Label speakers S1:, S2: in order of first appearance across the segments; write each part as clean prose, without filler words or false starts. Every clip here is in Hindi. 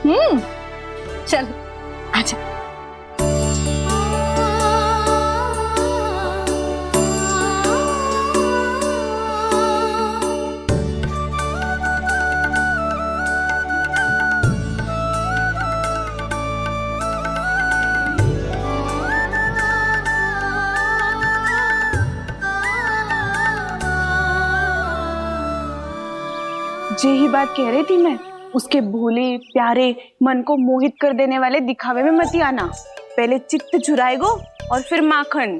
S1: चल आजा। यही बात कह रही थी मैं, उसके भोले प्यारे मन को मोहित कर देने वाले दिखावे में मत आना। पहले चित्त चुराएगो और फिर माखन।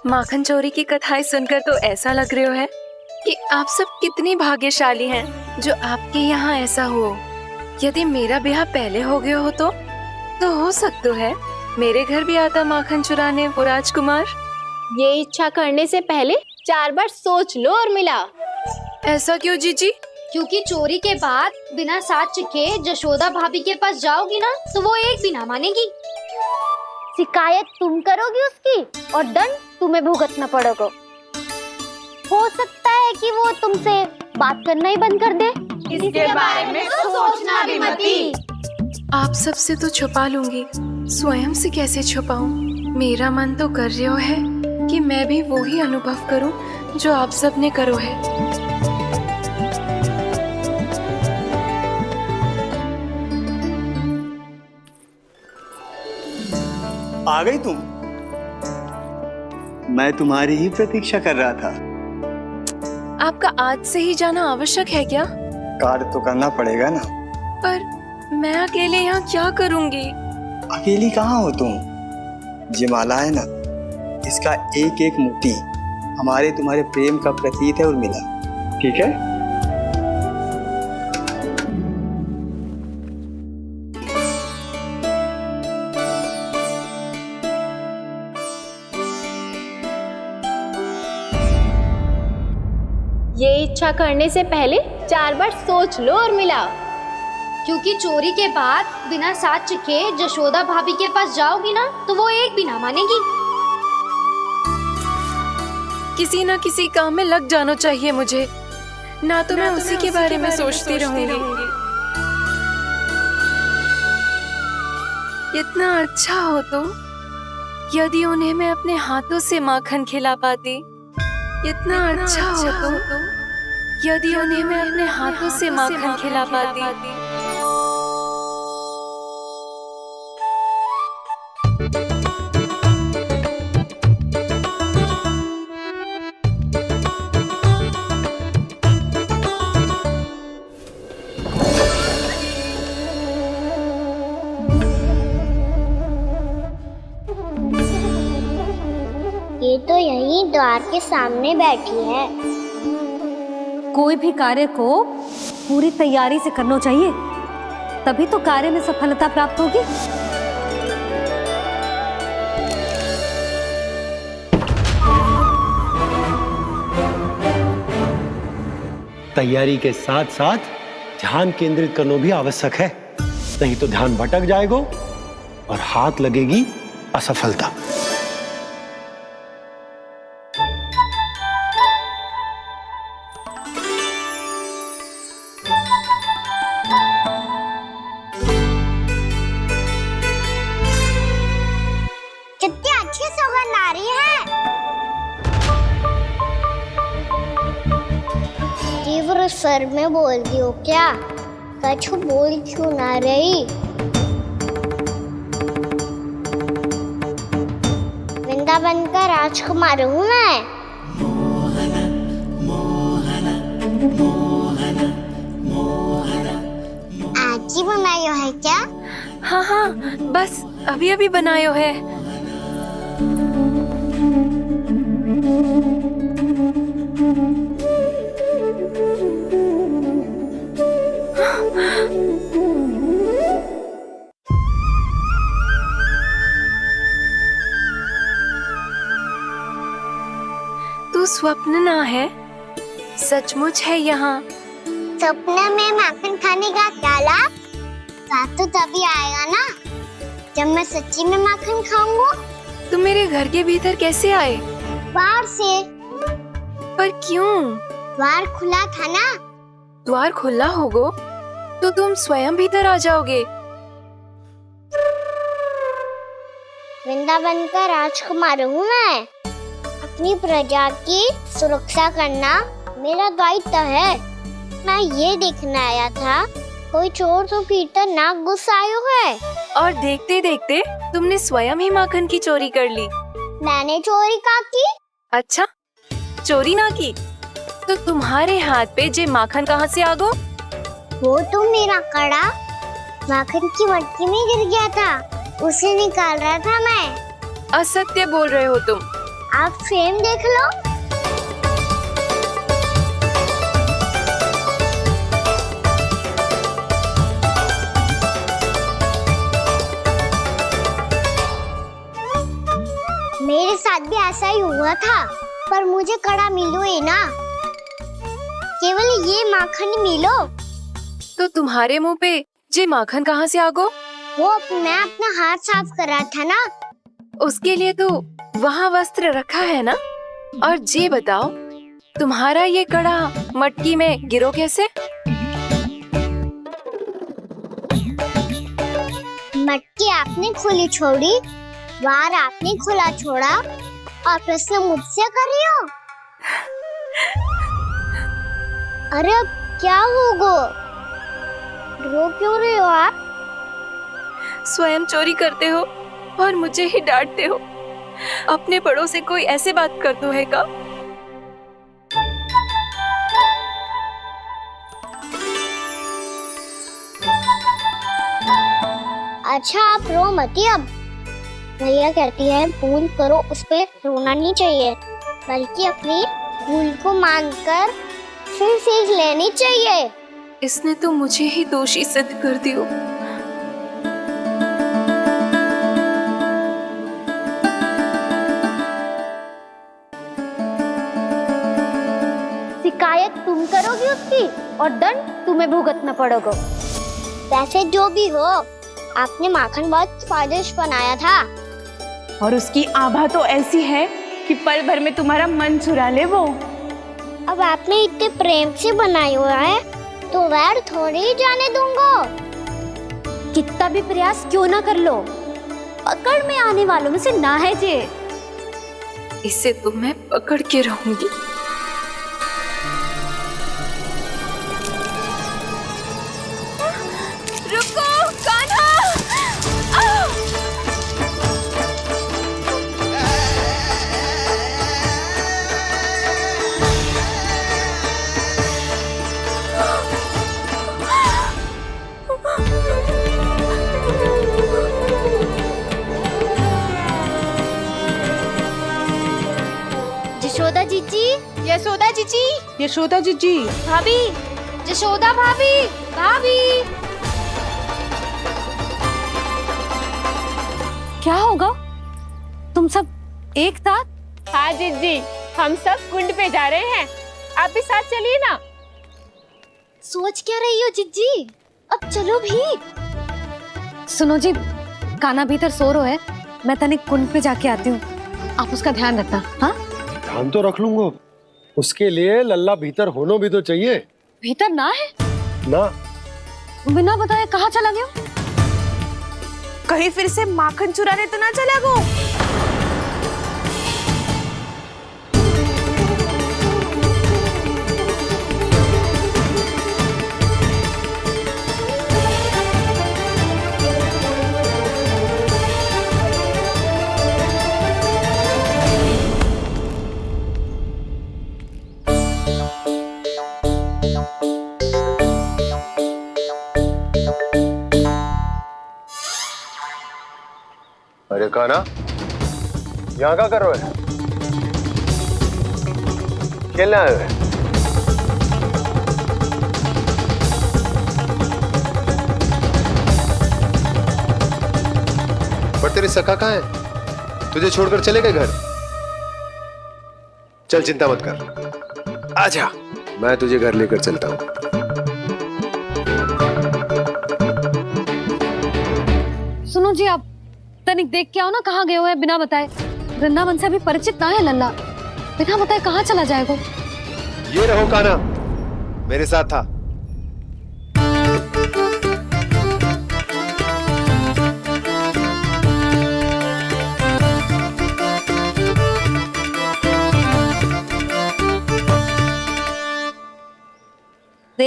S2: माखन चोरी की कथाएं सुनकर तो ऐसा लग रहा है कि आप सब कितनी भाग्यशाली हैं जो आपके यहाँ ऐसा हो। यदि मेरा ब्याह पहले हो गया हो तो हो सकता है मेरे घर भी आता माखन चुराने वो राजकुमार।
S3: ये इच्छा करने से पहले 4 बार सोच लो और मिला।
S2: ऐसा क्यों जीजी?
S4: क्योंकि चोरी के बाद बिना साथ चिखे जशोदा भाभी के पास जाओगी ना तो वो एक भी ना मानेगी। शिकायत तुम करोगी उसकी और दंड तुम्हें भुगतना पड़ेगा। हो सकता है कि वो तुमसे बात करना ही बंद कर दे।
S1: इसके बारे में तो सोचना भी मती।
S2: आप सबसे तो छुपा लूंगी, स्वयं से कैसे छुपाऊं? मेरा मन तो कर रहा है कि मैं भी वो ही अनुभव करूं जो आप सब ने करो है।
S5: आ गई तुम? मैं तुम्हारी ही प्रतीक्षा कर रहा था।
S2: आपका आज से ही जाना आवश्यक है क्या?
S5: कार्य तो करना पड़ेगा ना।
S2: पर मैं अकेले यहाँ क्या करूँगी?
S5: अकेली कहाँ हो तुम? ये माला है ना, इसका एक एक मोती हमारे तुम्हारे प्रेम का प्रतीक है उर्मिला। ठीक है?
S3: ये इच्छा करने से पहले 4 बार सोच लो और मिला।
S4: क्योंकि चोरी के बाद बिना साथ चिखे जशोदा भाभी के पास जाओगी ना तो वो एक भी ना मानेगी।
S2: किसी ना किसी काम में लग जाना चाहिए मुझे, ना तो मैं उसी के बारे में सोचती रहूंगी। इतना अच्छा हो तो यदि उन्हें मैं अपने हाथों से माखन खिला पाती। इतना अच्छा हो तो यदि उन्हें मैं अपने हाथों से माखन खिला पाती।
S4: ये तो यहीं द्वार के सामने बैठी है।
S6: कोई भी कार्य को पूरी तैयारी से करना चाहिए, तभी तो कार्य में सफलता प्राप्त होगी।
S7: तैयारी के साथ साथ ध्यान केंद्रित करना भी आवश्यक है, नहीं तो ध्यान भटक जाएगा और हाथ लगेगी असफलता।
S4: कितनी अच्छी सुगंध आ रही है। तीव्र स्वर में बोल दियो क्या? कछु बोल क्यों ना रही? वृंदावन का राजकुमार हूँ मैं। आज ही बनायो है क्या?
S2: हाँ हाँ, बस अभी अभी बनायो है। तू स्वप्न ना है, सचमुच है यहाँ।
S4: सपने में माखन खाने का क्या लाभ? रात तो तभी आएगा ना जब मैं सच्ची में माखन खाऊंगा।
S2: तुम मेरे घर के भीतर कैसे आए?
S4: बाहर से।
S2: पर क्यों?
S4: द्वार खुला था ना।
S2: द्वार खुला होगा तो तुम स्वयं भीतर आ जाओगे।
S4: वृंदावन का राजकुमार हूँ मैं। अपनी प्रजा की सुरक्षा करना मेरा दायित्व है। मैं ये देखने आया था कोई चोर तो कीर्तन ना घुस आयो है।
S2: और देखते देखते तुमने स्वयं ही माखन की चोरी कर ली।
S4: मैंने चोरी का की?
S2: अच्छा, चोरी ना की तो तुम्हारे हाथ पे जे माखन कहाँ से आ गो?
S4: वो तो मेरा कड़ा माखन की मटकी में गिर गया था, उसे निकाल रहा था मैं।
S2: असत्य बोल रहे हो तुम।
S4: आप स्वयं देख लो। मेरे साथ भी ऐसा ही हुआ था, पर मुझे कड़ा मिलो ही ना, केवल ये माखन मिलो।
S2: तो तुम्हारे मुंह पे जे माखन कहाँ से आ गो?
S4: वो मैं अपना हाथ साफ कर रहा था ना।
S2: उसके लिए तो वहाँ वस्त्र रखा है ना। और जे बताओ, तुम्हारा ये कड़ा मटकी में गिरो कैसे?
S4: मटकी आपने खुली छोड़ी, वार आपने खुला छोड़ा, और प्रश्न मुझसे कर रही हो? अरे अब क्या होगा? रो क्यों रहे हो आप?
S2: स्वयं चोरी करते हो और मुझे ही डांटते हो। अपने बड़ों से कोई ऐसे बात करते है का?
S4: अच्छा आप रो मती। अब भैया कहती है भूल करो, उस पे रोना नहीं चाहिए, बल्कि अपनी भूल को मानकर फिर सीख लेनी चाहिए।
S2: इसने तो मुझे ही दोषी सिद्ध कर दियो।
S4: शिकायत तुम करोगी उसकी और दंड तुम्हें भुगतना पड़ेगा। वैसे जो भी हो, आपने माखन बहुत स्वादिष्ट बनाया था।
S1: और उसकी आभा तो ऐसी है कि पल भर में तुम्हारा मन चुरा ले वो।
S4: अब आपने इतने प्रेम से बनाया हुआ है तो वैर थोड़ी ही जाने दूंगा।
S6: कितना भी प्रयास क्यों ना कर लो, पकड़ में आने वालों में से ना है जे।
S2: इसे तो मैं पकड़ के रहूंगी। रुको कान्हा!
S4: यशोदा जीजी,
S1: यशोदा जीजी, यशोदा जीजी,
S4: भाभी, यशोदा भाभी, भाभी।
S6: क्या होगा? तुम सब एक साथ?
S8: हाँ जीजी, हम सब कुंड पे जा रहे हैं, आप भी साथ चलिए ना।
S4: सोच क्या रही हो जीजी? अब चलो भी।
S6: सुनो जी, कान्हा भीतर सो रो है, मैं तनिक कुंड पे जाके आती हूँ, आप उसका ध्यान रखना। हाँ,
S7: ध्यान तो रख लूंगा, उसके लिए लल्ला भीतर होना भी तो चाहिए।
S6: भीतर ना है?
S7: ना,
S6: बिना बताए कहाँ चला गया?
S1: कहीं फिर से माखन चुराने तो ना चला गो।
S7: अरे कान्हा, यहाँ क्या कर रहे हो? खेलने आए हुए?
S9: पर तेरी सखा कहाँ है? तुझे छोड़कर चले गए घर? चल चिंता मत कर, आजा, मैं तुझे घर लेकर चलता हूँ।
S6: सुनो जी, आप तनिक देख के आओ ना कहाँ गए हुए हैं बिना बताए। वृंदावन से अभी परिचित ना है लल्ला, बिना बताए कहाँ चला जाएगा?
S9: ये रहो कान्हा, मेरे साथ था।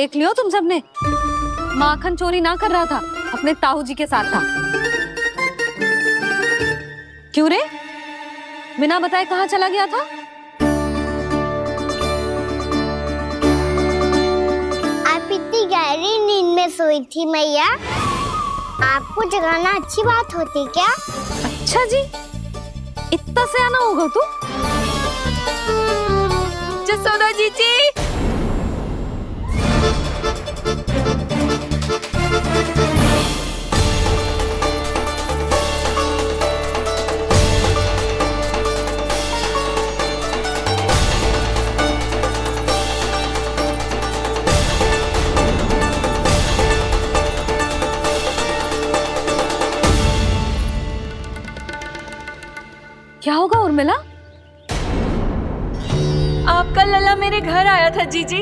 S6: देख लियो तुम सबने, माखन चोरी ना कर रहा था, अपने ताऊ जी के साथ था। क्यों रे, बिना बताए कहाँ चला गया था?
S4: आप इतनी गहरी नींद में सोई थी मैया, आपको जगाना अच्छी बात होती क्या?
S6: अच्छा जी, इतना सयाना होगा तू?
S2: जसोदा जीजी,
S6: क्या होगा उर्मिला?
S2: आपका लल्ला मेरे घर आया था जीजी,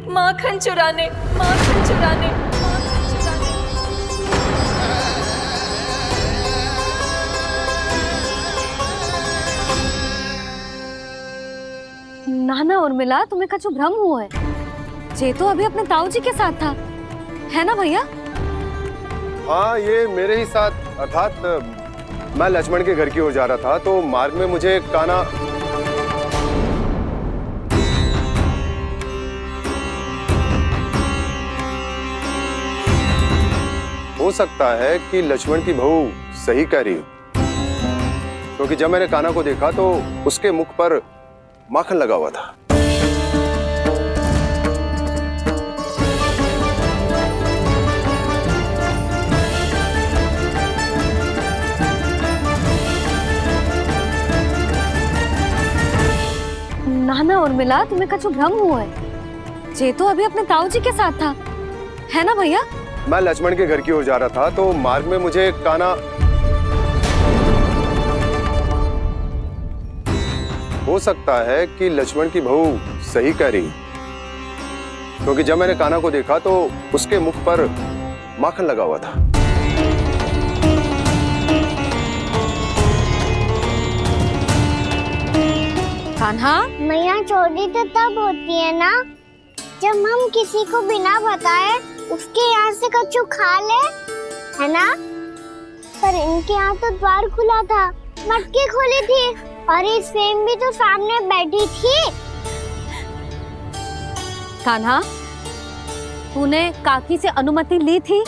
S2: माखन चुराने, माखन चुराने, माखन चुराने।
S6: ना ना उर्मिला, तुम्हें कछु भ्रम हुआ है। जे तो अभी अपने ताऊ जी के साथ था, है ना भैया?
S9: हाँ, ये मेरे ही साथ, अर्थात मैं लक्ष्मण के घर की ओर जा रहा था तो मार्ग में मुझे कान्हा हो सकता है कि लक्ष्मण की बहू सही कह रही हो, क्योंकि जब मैंने कान्हा को देखा तो उसके मुख पर माखन लगा हुआ था।
S6: ना ना उर्मिला, तुम्हें कछु भ्रम हुआ है। जे तो अभी अपने ताऊ जी के साथ था, है ना भैया?
S9: मैं लक्ष्मण के घर की ओर जा रहा था तो मार्ग में मुझे कान्हा हो सकता है कि लक्ष्मण की बहू सही कह रही, क्योंकि जब मैंने कान्हा को देखा तो उसके मुख पर माखन लगा हुआ था।
S6: कान्हा,
S4: मैया चोरी तो तब होती है ना जब हम किसी को बिना बताए उसके यहाँ से कछु खा ले, है ना? पर इनके यहाँ तो द्वार खुला था, मटकी खोली थी और ये सेम भी तो सामने बैठी थी।
S6: कान्हा, तूने काकी से अनुमति ली थी?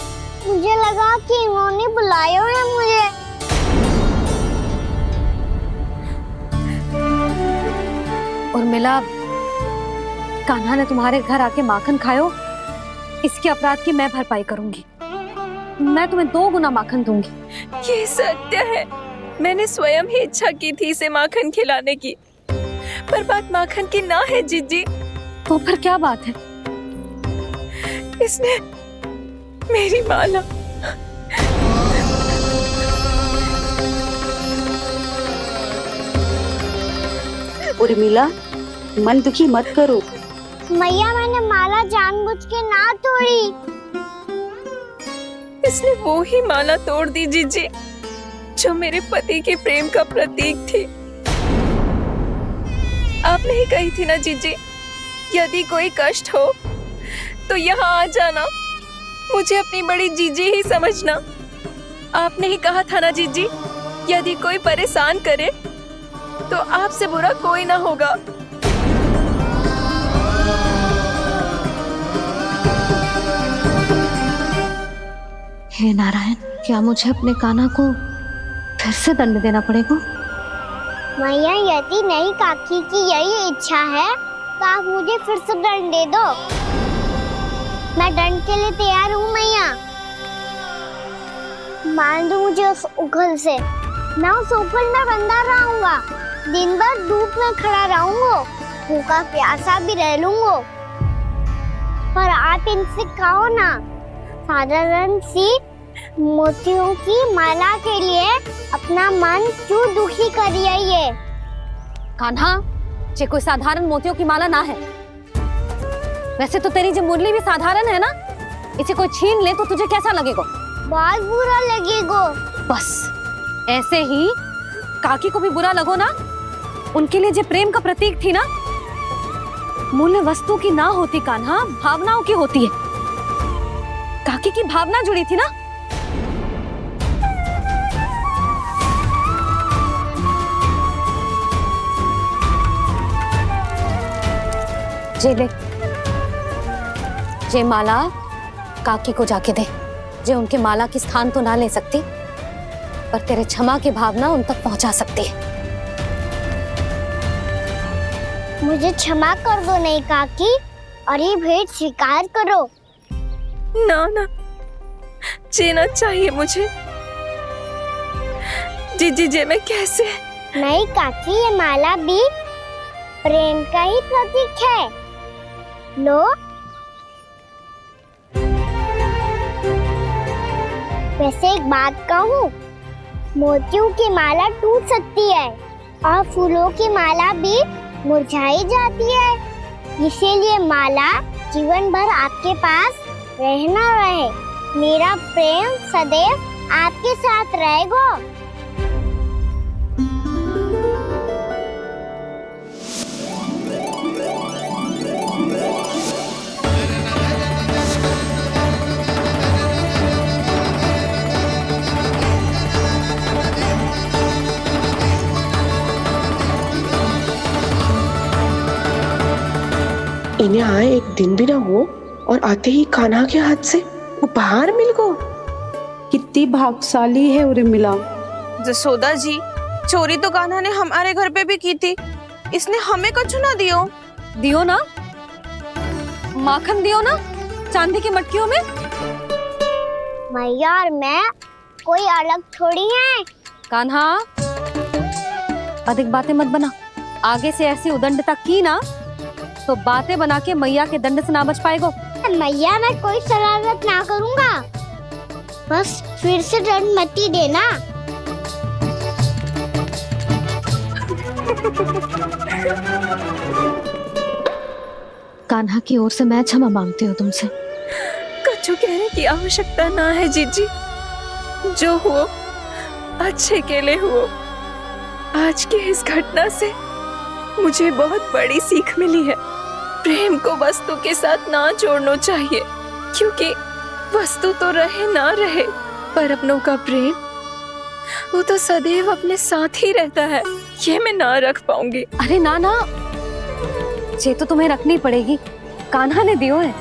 S4: मुझे लगा कि इन्होंने बुलाया है मुझे।
S6: उर्मिला, कान्हा ने तुम्हारे घर आके माखन खायो, इसके अपराध की मैं भरपाई करूंगी। मैं तुम्हें 2 गुना माखन दूंगी।
S2: ये सत्य है, मैंने स्वयं ही इच्छा की थी इसे माखन खिलाने की, पर बात माखन की ना है जीजी।
S6: तो फिर क्या बात है?
S2: इसने मेरी माला
S10: उर्मिला, मन दुखी मत करो।
S4: मैया, मैंने माला जानबूझ के ना तोड़ी।
S2: इसने वो ही माला तोड़ दी जीजी जो मेरे पति के प्रेम का प्रतीक थी। आपने ही कही थी ना जीजी, यदि कोई कष्ट हो तो यहाँ आ जाना, मुझे अपनी बड़ी जीजी ही समझना। आपने ही कहा था ना जीजी, यदि कोई परेशान करे तो आपसे बुरा कोई ना होगा।
S6: हे नारायण, क्या मुझे अपने कान्हा को फिर से दंड देना पड़ेगा?
S4: मैया, यदि नहीं काकी की यही इच्छा है तो आप मुझे फिर से दंड दे दो। मैं दंड के लिए तैयार हूँ मैया। मान दो मुझे उस उखल से, मैं उस उखल में बंधा रहूंगा, दिन भर धूप में खड़ा रहूंगा, भूखा प्यासा भी रह लूंगा। पर आप इनसे कहो ना, साधारण सी मोतियों की माला के लिए अपना मन क्यों दुखी करिए?
S6: कान्हा, ये कोई साधारण मोतियों की माला ना है। वैसे तो तेरी जो मुरली भी साधारण है ना, इसे कोई छीन ले तो तुझे कैसा लगेगा?
S4: बहुत बुरा लगेगा।
S6: बस ऐसे ही काकी को भी बुरा लगो ना। उनके लिए जो प्रेम का प्रतीक थी ना, मूल्य वस्तु की ना होती कान्हा, भावनाओं की होती है। काकी की भावना जुड़ी थी ना। जे ले, जे माला काकी को जाके दे। जे उनके माला की स्थान तो ना ले सकती, पर तेरे क्षमा की भावना उन तक पहुंचा सकती है।
S4: मुझे क्षमा कर दो नहीं काकी, और ये भेंट स्वीकार करो।
S2: ना ना, जीना चाहिए मुझे। जीजी जे मैं कैसे?
S4: नहीं काकी, ये माला भी प्रेम का ही प्रतीक है। लो। वैसे एक बात कहूँ, मोतियों की माला टूट सकती है और फूलों की माला भी मुरझाई जाती है। इसीलिए माला जीवन भर आपके पास रहना रहे। मेरा प्रेम सदैव आपके साथ रहेगा।
S8: इन्हें आए एक दिन भी ना हो और आते ही कान्हा के हाथ से उपहार मिल गो।
S10: कितनी भाग्यशाली है उर्मिला।
S1: जसोदा जी, चोरी तो कान्हा ने हमारे घर पे भी की थी। इसने हमें कुछ ना दियो।
S6: दियो ना, माखन दियो ना, चांदी की मटकियों में।
S4: मैया और मैं कोई अलग थोड़ी हैं।
S6: कान्हा, अधिक बातें मत बना। आगे से ऐसी उदंडता की ना तो बातें बना के मैया के दंड से ना बच पाएगो।
S4: मैया, मैं कोई शरारत ना करूँगा, बस फिर से दंड मत ही देना।
S6: कान्हा की ओर से मैं क्षमा मांगती हूँ तुमसे।
S2: कछु कहने की आवश्यकता ना है जीजी। जो हुआ अच्छे के लिए हुआ। आज की इस घटना से मुझे बहुत बड़ी सीख मिली है। प्रेम को वस्तु के साथ ना जोड़ना चाहिए, क्योंकि वस्तु तो रहे ना रहे, पर अपनों का प्रेम वो तो सदैव अपने साथ ही रहता है। ये मैं ना रख पाऊंगी।
S6: अरे ना ना, ये तो तुम्हें रखनी पड़ेगी। कान्हा ने दियो है।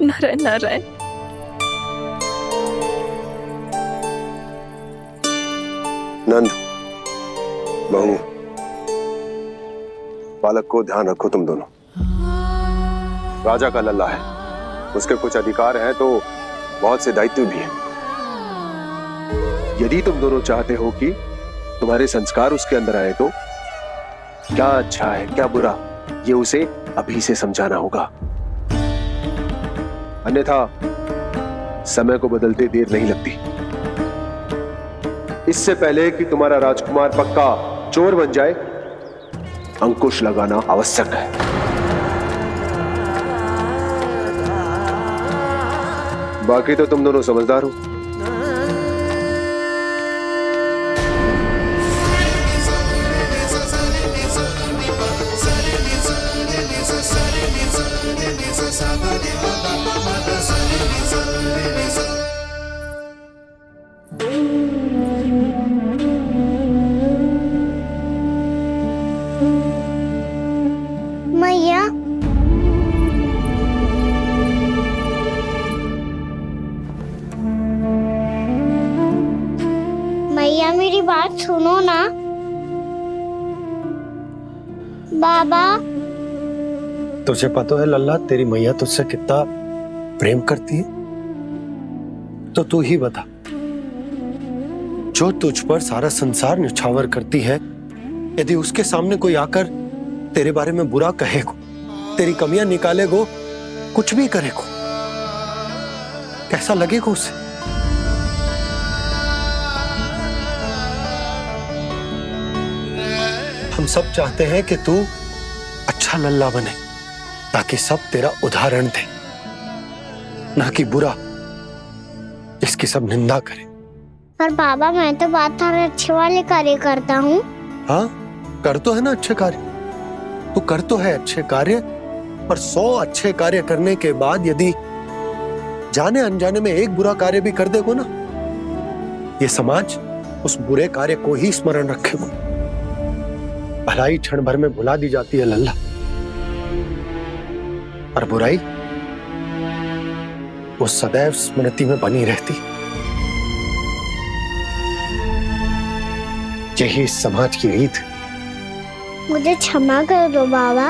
S2: नारायण नारायण।
S9: नंद, बहू, बालक को ध्यान रखो तुम दोनों। राजा का लल्ला है, उसके कुछ अधिकार हैं तो बहुत से दायित्व भी हैं। यदि तुम दोनों चाहते हो कि तुम्हारे संस्कार उसके अंदर आए तो क्या अच्छा है क्या बुरा, ये उसे अभी से समझाना होगा। अन्यथा समय को बदलते देर नहीं लगती। इससे पहले कि तुम्हारा राजकुमार पक्का चोर बन जाए, अंकुश लगाना आवश्यक है। बाकी तो तुम दोनों समझदार हो।
S4: मैया, मैया मेरी बात सुनो ना। बाबा,
S7: तुझे पता है लल्ला, तेरी मैया तुझसे कितना प्रेम करती है? तो तू ही बता, जो तुझ पर सारा संसार न्यौछावर करती है, यदि उसके सामने कोई आकर तेरे बारे में बुरा कहेगो, तेरी कमियां निकालेगो, कुछ भी करेगो, कैसा लगेगा उसे? हम सब चाहते हैं कि तू अच्छा लल्ला बने, ताकि सब तेरा उदाहरण दे, ना कि बुरा जिसकी सब निंदा करे।
S4: पर बाबा, मैं तो बात अच्छे वाले कार्य करता हूँ।
S7: हाँ, कर तो है ना अच्छे कार्य, तू कर तो है अच्छे कार्य, पर 100 अच्छे कार्य करने के बाद यदि जाने अनजाने में एक बुरा कार्य भी कर देगो ना, ये समाज उस बुरे कार्य को ही स्मरण रखेगो। भलाई क्षण भर में भुला दी जाती है लल्ला, और बुराई वो सदैव स्मृति में बनी रहती। यही इस समाज की रीत।
S4: मुझे क्षमा कर दो बाबा।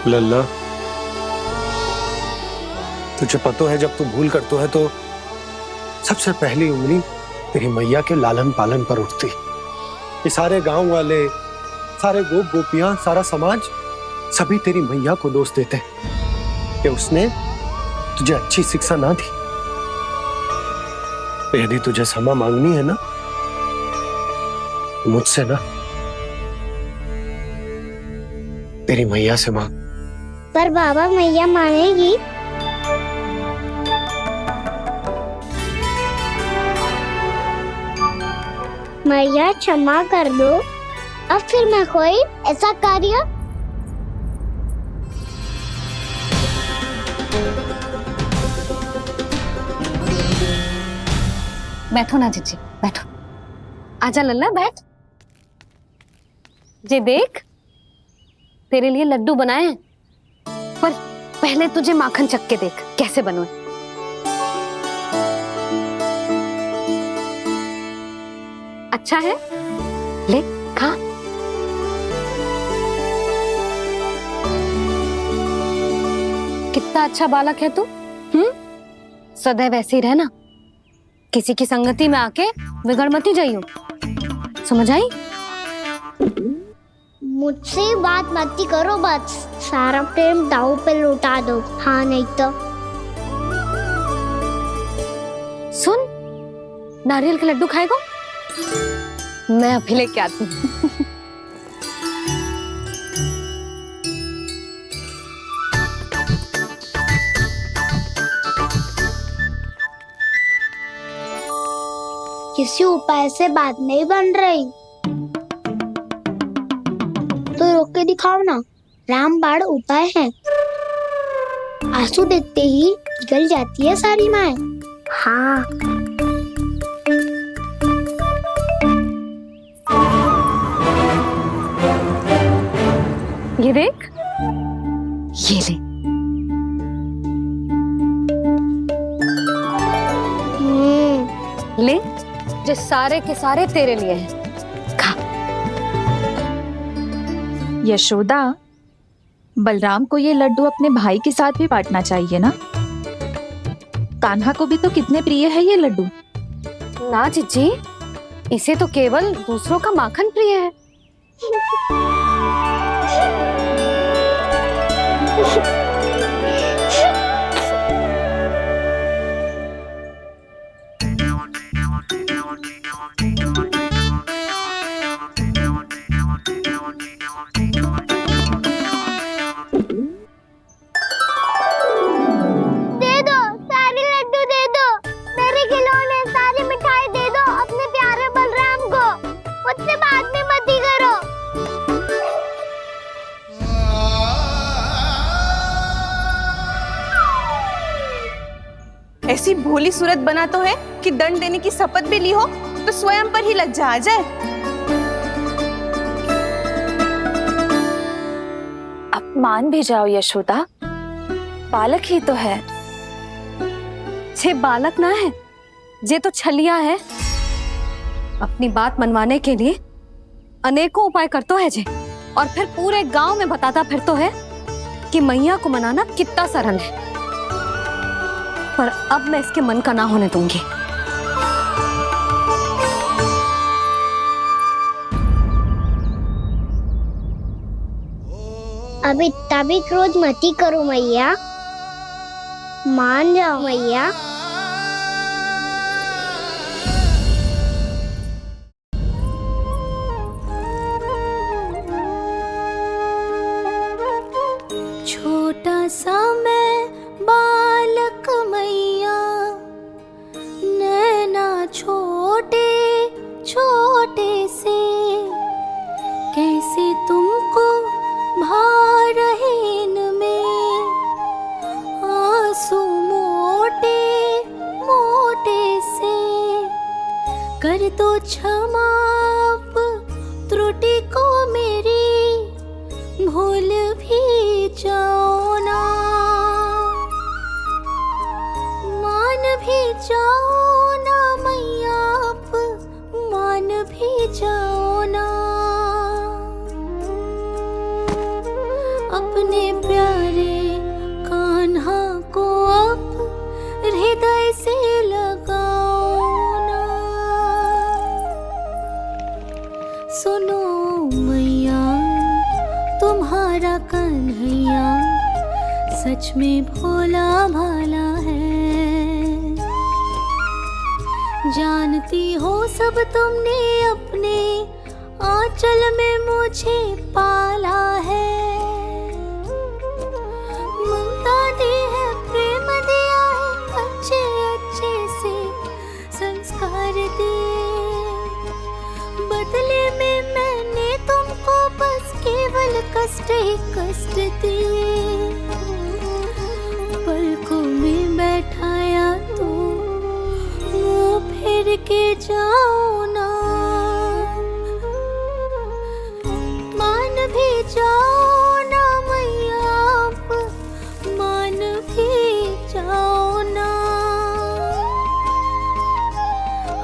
S7: लल्ला, तुझे पता है जब तू भूल करतो है तो सबसे पहली उंगली तेरी मैया के लालन पालन पर उठती। ये सारे गांव वाले, सारे गोप गोपियां, सारा समाज सभी तेरी मैया को दोष देते हैं कि उसने तुझे अच्छी शिक्षा ना दी। तो यदि तुझे क्षमा मांगनी है ना, मुझसे ना, तेरी मैया से मांग।
S4: पर बाबा मैया मानेगी? मैया क्षमा कर दो, अब फिर मैं कोई ऐसा कार्य।
S6: बैठो ना जीजी, बैठो। आजा लल्ला, बैठ। जे देख, तेरे लिए लड्डू बनाए हैं, पर पहले तुझे माखन चख के देख कैसे बनो। अच्छा है, ले खा। कितना अच्छा बालक है तू। सदैव ऐसे ही रहना, किसी की संगति में आके बिगड़ मती जाइयो, समझ आई?
S4: मुझसे बात मत करो, बस सारा प्रेम दाव पे लौटा दो। हाँ नहीं तो
S6: सुन, नारियल के लड्डू खाएगा? मैं अभी लेके आती हूँ।
S4: किसी उपाय से बात नहीं बन रही तो रोक के दिखाओ ना। रामबाण उपाय है, आंसू देखते ही निकल जाती है सारी माए। हाँ
S6: ये देख, ये ले। ले, जो सारे के सारे तेरे लिए हैं, खा।
S11: यशोदा, बलराम को ये लड्डू अपने भाई के साथ भी बांटना चाहिए ना। कान्हा को भी तो कितने प्रिय है ये लड्डू।
S6: ना जीजी, इसे तो केवल दूसरों का माखन प्रिय है।
S1: ऐसी भोली सूरत बना तो है कि दंड देने की शपथ भी ली हो तो स्वयं पर ही लज्जा आ जाए।
S11: अब मान भी जाओ यशोदा, बालक ही तो है।
S6: छे बालक ना है, जे तो छलिया है। अपनी बात मनवाने के लिए अनेकों उपाय करतो है जे, और फिर पूरे गांव में बताता फिरतो है कि मैया को मनाना कितना सरल है। पर अब मैं इसके मन का ना होने दूंगी।
S4: अब इतना भी क्रोध मती करो मैया, मान जाओ मैया।
S12: छोटा सा मैं बालक मैया, नैना छोटे भूल भी जाओ ना, मान भी जाओ ना मैया, आप मान भी जाओ ना। अपने प्यारे कान्हा को अब हृदय से लगाओ ना। सुनो मैया, तुम्हारा कन्हैया सच में भोला भाला है। जानती हो सब तुमने अपने आंचल में मुझे पाला है। ममता दी है, प्रेम दिया है, अच्छे अच्छे से संस्कार दिए। बदले में मैंने तुमको बस केवल कष्ट ही कष्ट दिए। पलकों में बैठाया तो मुंह फेर के जाओ ना, मान भी जाओ ना मैया, आप मान भी जाओ ना।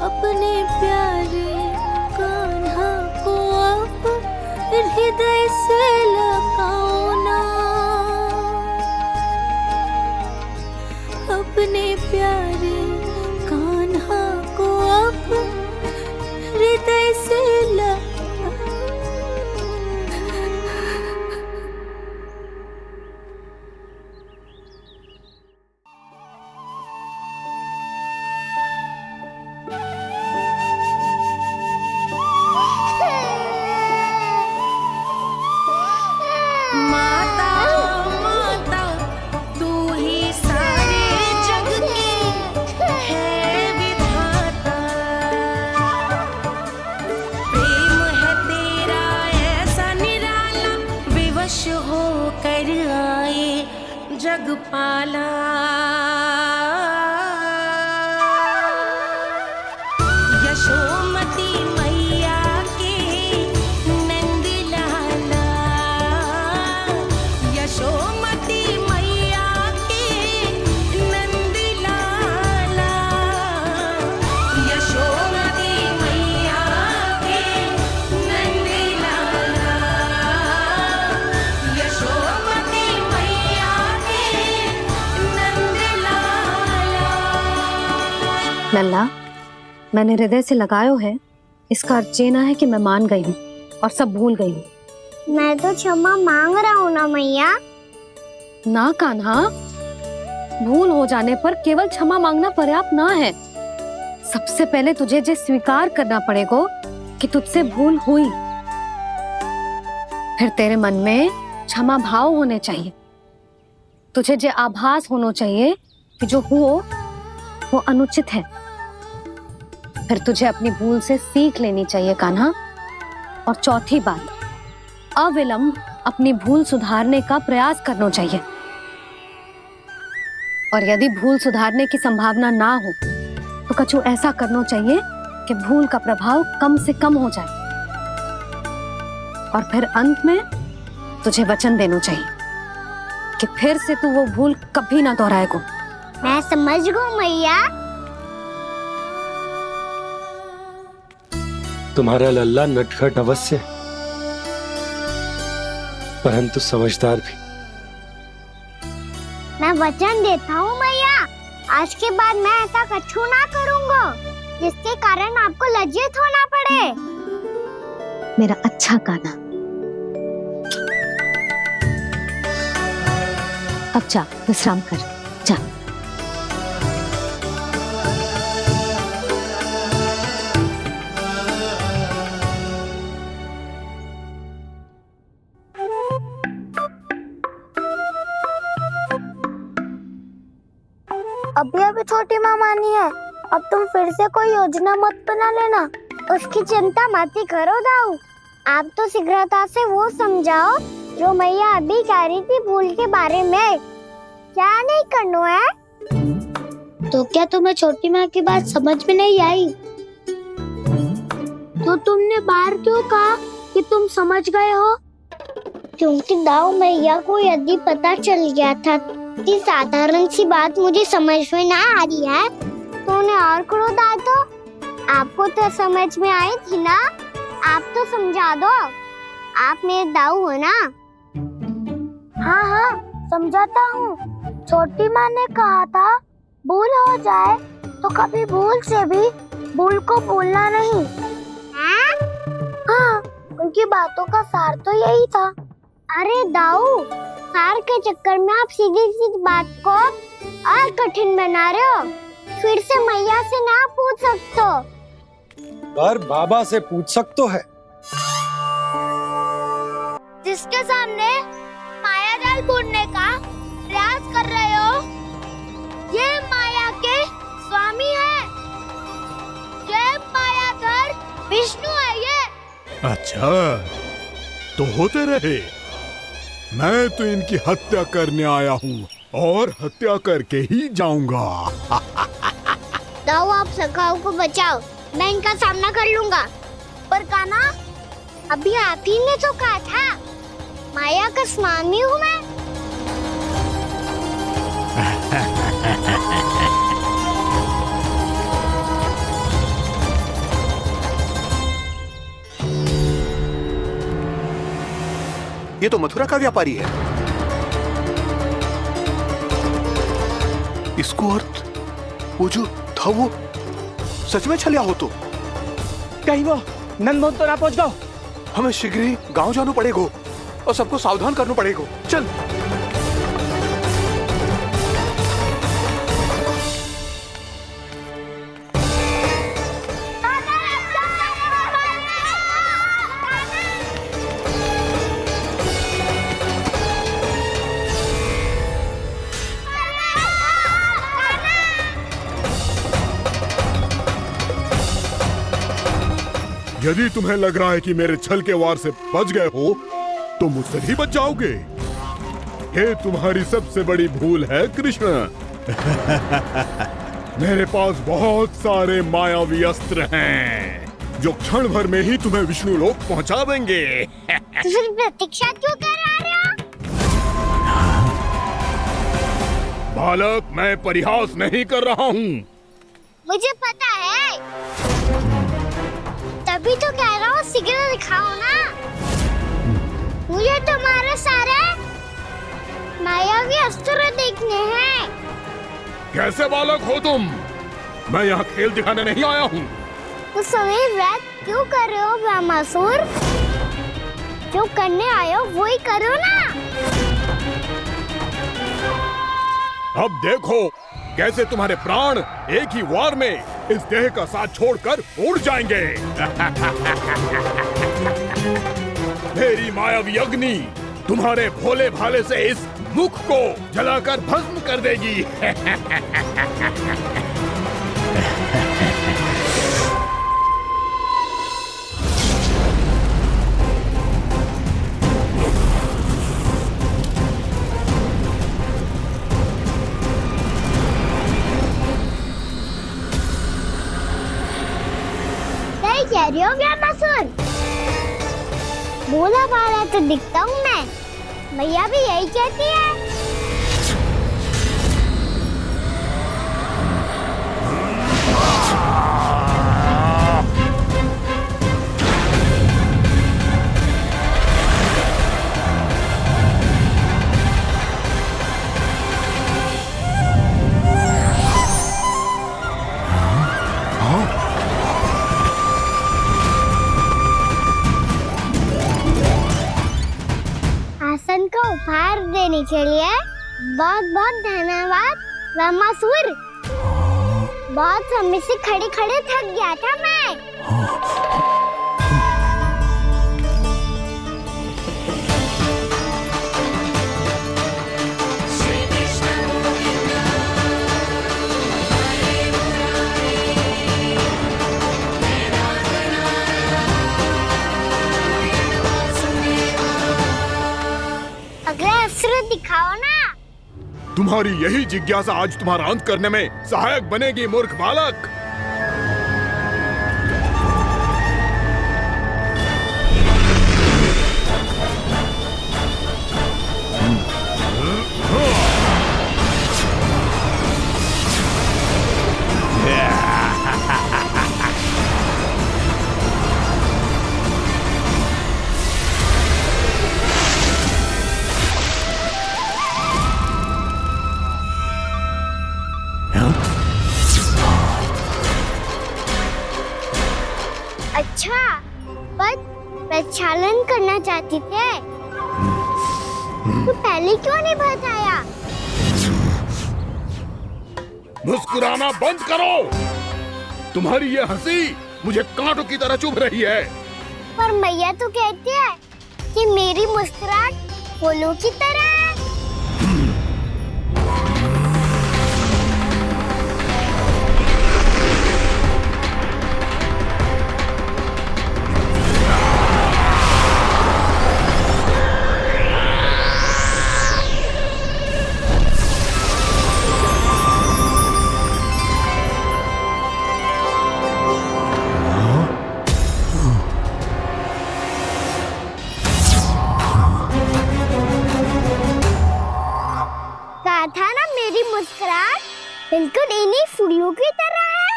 S12: अपने प्यारे कान्हा को अब हृदय से लगाओ ना। अपने प्यारे कान्हा को अब हृदय से माता माता तू ही सारे जग की है विधाता। प्रेम है तेरा ऐसा निराला, विवश हो कर आए जग पाला। यशोमती मैया के नंद लाला, यशोमती मैया के नंद लाला, यशोमती मैया के नंद लाला, यशोमती मैया के नंद लाला।
S6: लल्ला, मैंने हृदय से लगायो है, इसका अर्थ ये ना है कि मैं मान गई हूँ और सब भूल गई हूँ।
S4: मैं तो क्षमा मांग रहा हूँ ना मैया।
S6: ना कान्हा, भूल हो जाने पर केवल क्षमा मांगना पर्याप्त ना है। सबसे पहले तुझे ये स्वीकार करना पड़ेगा कि तुझसे भूल हुई। फिर तेरे मन में क्षमा भाव होने चाहिए। तुझे ये आभास होना चाहिए कि जो हुआ वो अनुचित है। फिर तुझे अपनी भूल से सीख लेनी चाहिए कान्हा। और चौथी बात, अविलंब अपनी भूल सुधारने का प्रयास करना चाहिए। और यदि भूल सुधारने की संभावना ना हो तो कछु ऐसा करना चाहिए कि भूल का प्रभाव कम से कम हो जाए। और फिर अंत में तुझे वचन देना चाहिए कि फिर से तू वो भूल कभी ना दोहराएगा।
S4: मैं समझ गई मैया।
S7: तुम्हारा लल्ला नटखट अवश्य, परंतु समझदार भी।
S4: मैं वचन देता हूँ मैया, आज के बाद मैं ऐसा कछु ना करूँगा जिसके कारण आपको लज्जित होना पड़े।
S6: मेरा अच्छा कान्हा, अब जा विश्राम कर, जा।
S4: अभी अभी छोटी माँ मानी है, अब तुम फिर से कोई योजना मत बना लेना। उसकी चिंता मत ही करो दाऊ। आप तो शीघ्रता से वो समझाओ जो मैया अभी कह रही थी भूल के बारे में। क्या नहीं करना है? तो क्या तुम्हें छोटी माँ की बात समझ में नहीं आई? तो तुमने बाहर क्यों कहा कि तुम समझ गए हो? क्योंकि दाऊ मैया को यदि पता चल गया था कि साधारण सी बात मुझे समझ में ना आ रही है तो उन्हें और क्रोध आया तो आपको तो समझ में आई थी ना, आप तो समझा दो, आप मेरे दाऊ हो ना। हाँ हाँ समझाता हूँ। छोटी माँ ने कहा था भूल हो जाए तो कभी भूल से भी भूल को भूलना नहीं। हाँ उनकी बातों का सार तो यही था। अरे दाऊ, सार के चक्कर में आप सीधी सीधी बात को और कठिन बना रहे हो। फिर से मैया से ना पूछ सकते हो,
S7: पर बाबा से पूछ सकते है।
S4: जिसके सामने माया जाल बुनने का प्रयास कर रहे हो, ये माया के स्वामी है, ये मायाधर विष्णु है ये।
S13: अच्छा तो होते रहे, मैं तो इनकी हत्या करने आया हूँ और हत्या करके ही जाऊंगा।
S4: दाऊ आप सखाओ को बचाओ, मैं इनका सामना कर लूंगा। पर कान्हा, अभी आप ही ने तो कहा था माया का स्वामी हूँ मैं।
S9: ये तो मथुरा का व्यापारी है। इसको अर्थ वो जो था वो सच में छलिया हो तो
S5: कहीं वो नंदमोहन तो ना पहुंच गओ।
S9: हमें शीघ्र ही गांव जाना पड़ेगा और सबको सावधान करना पड़ेगा। चल
S13: यदि तुम्हें लग रहा है कि मेरे छल के वार से बच गए हो तो मुझसे भी बच जाओगे। ये तुम्हारी सबसे बड़ी भूल है कृष्ण। मेरे पास बहुत सारे मायावी अस्त्र हैं जो क्षण भर में ही तुम्हें विष्णु लोक पहुंचा देंगे।
S4: तो फिर प्रतीक्षा क्यों कर रहे हो?
S13: बालक, मैं परिहास नहीं कर रहा हूँ।
S4: मुझे पता है, तभी तो कह रहा हूँ शीघ्र दिखाओ ना। मुझे तुम्हारे सारे मायावी अस्त्र देखने हैं।
S13: कैसे बालक हो तुम? मैं यहाँ खेल दिखाने नहीं आया हूँ।
S4: तो समय व्यर्थ क्यों कर रहे हो ब्रह्मासुर? जो करने आए हो वो ही करो ना।
S13: अब देखो कैसे तुम्हारे प्राण एक ही वार में इस देह का साथ छोड़कर उड़ जाएंगे। मेरी मायावी अग्नि तुम्हारे भोले भाले से इस मुख को जलाकर भस्म कर देगी।
S4: कह रही हो ब्रह्मासुर? भोला भाला तो दिखता हूँ मैं, भैया भी यही कहती है। आसन को उपहार देने के लिए बहुत बहुत धन्यवाद ब्रह्मासुर। बहुत समय से खड़े खड़े थक गया था मैं। अगला अस्त्र दिखाओ ना।
S13: तुम्हारी यही जिज्ञासा आज तुम्हारा अंत करने में सहायक बनेगी मूर्ख बालक।
S4: चाहते थे, तो पहले क्यों नहीं बताया?
S13: मुस्कुराना बंद करो। तुम्हारी ये हंसी मुझे कांटों की तरह चुभ रही है।
S4: पर मैया तो कहती है कि मेरी मुस्कुराहट फूलों की तरह है। कहा था ना मेरी मुस्कुराहट बिल्कुल इन्हीं फूलों की तरह है।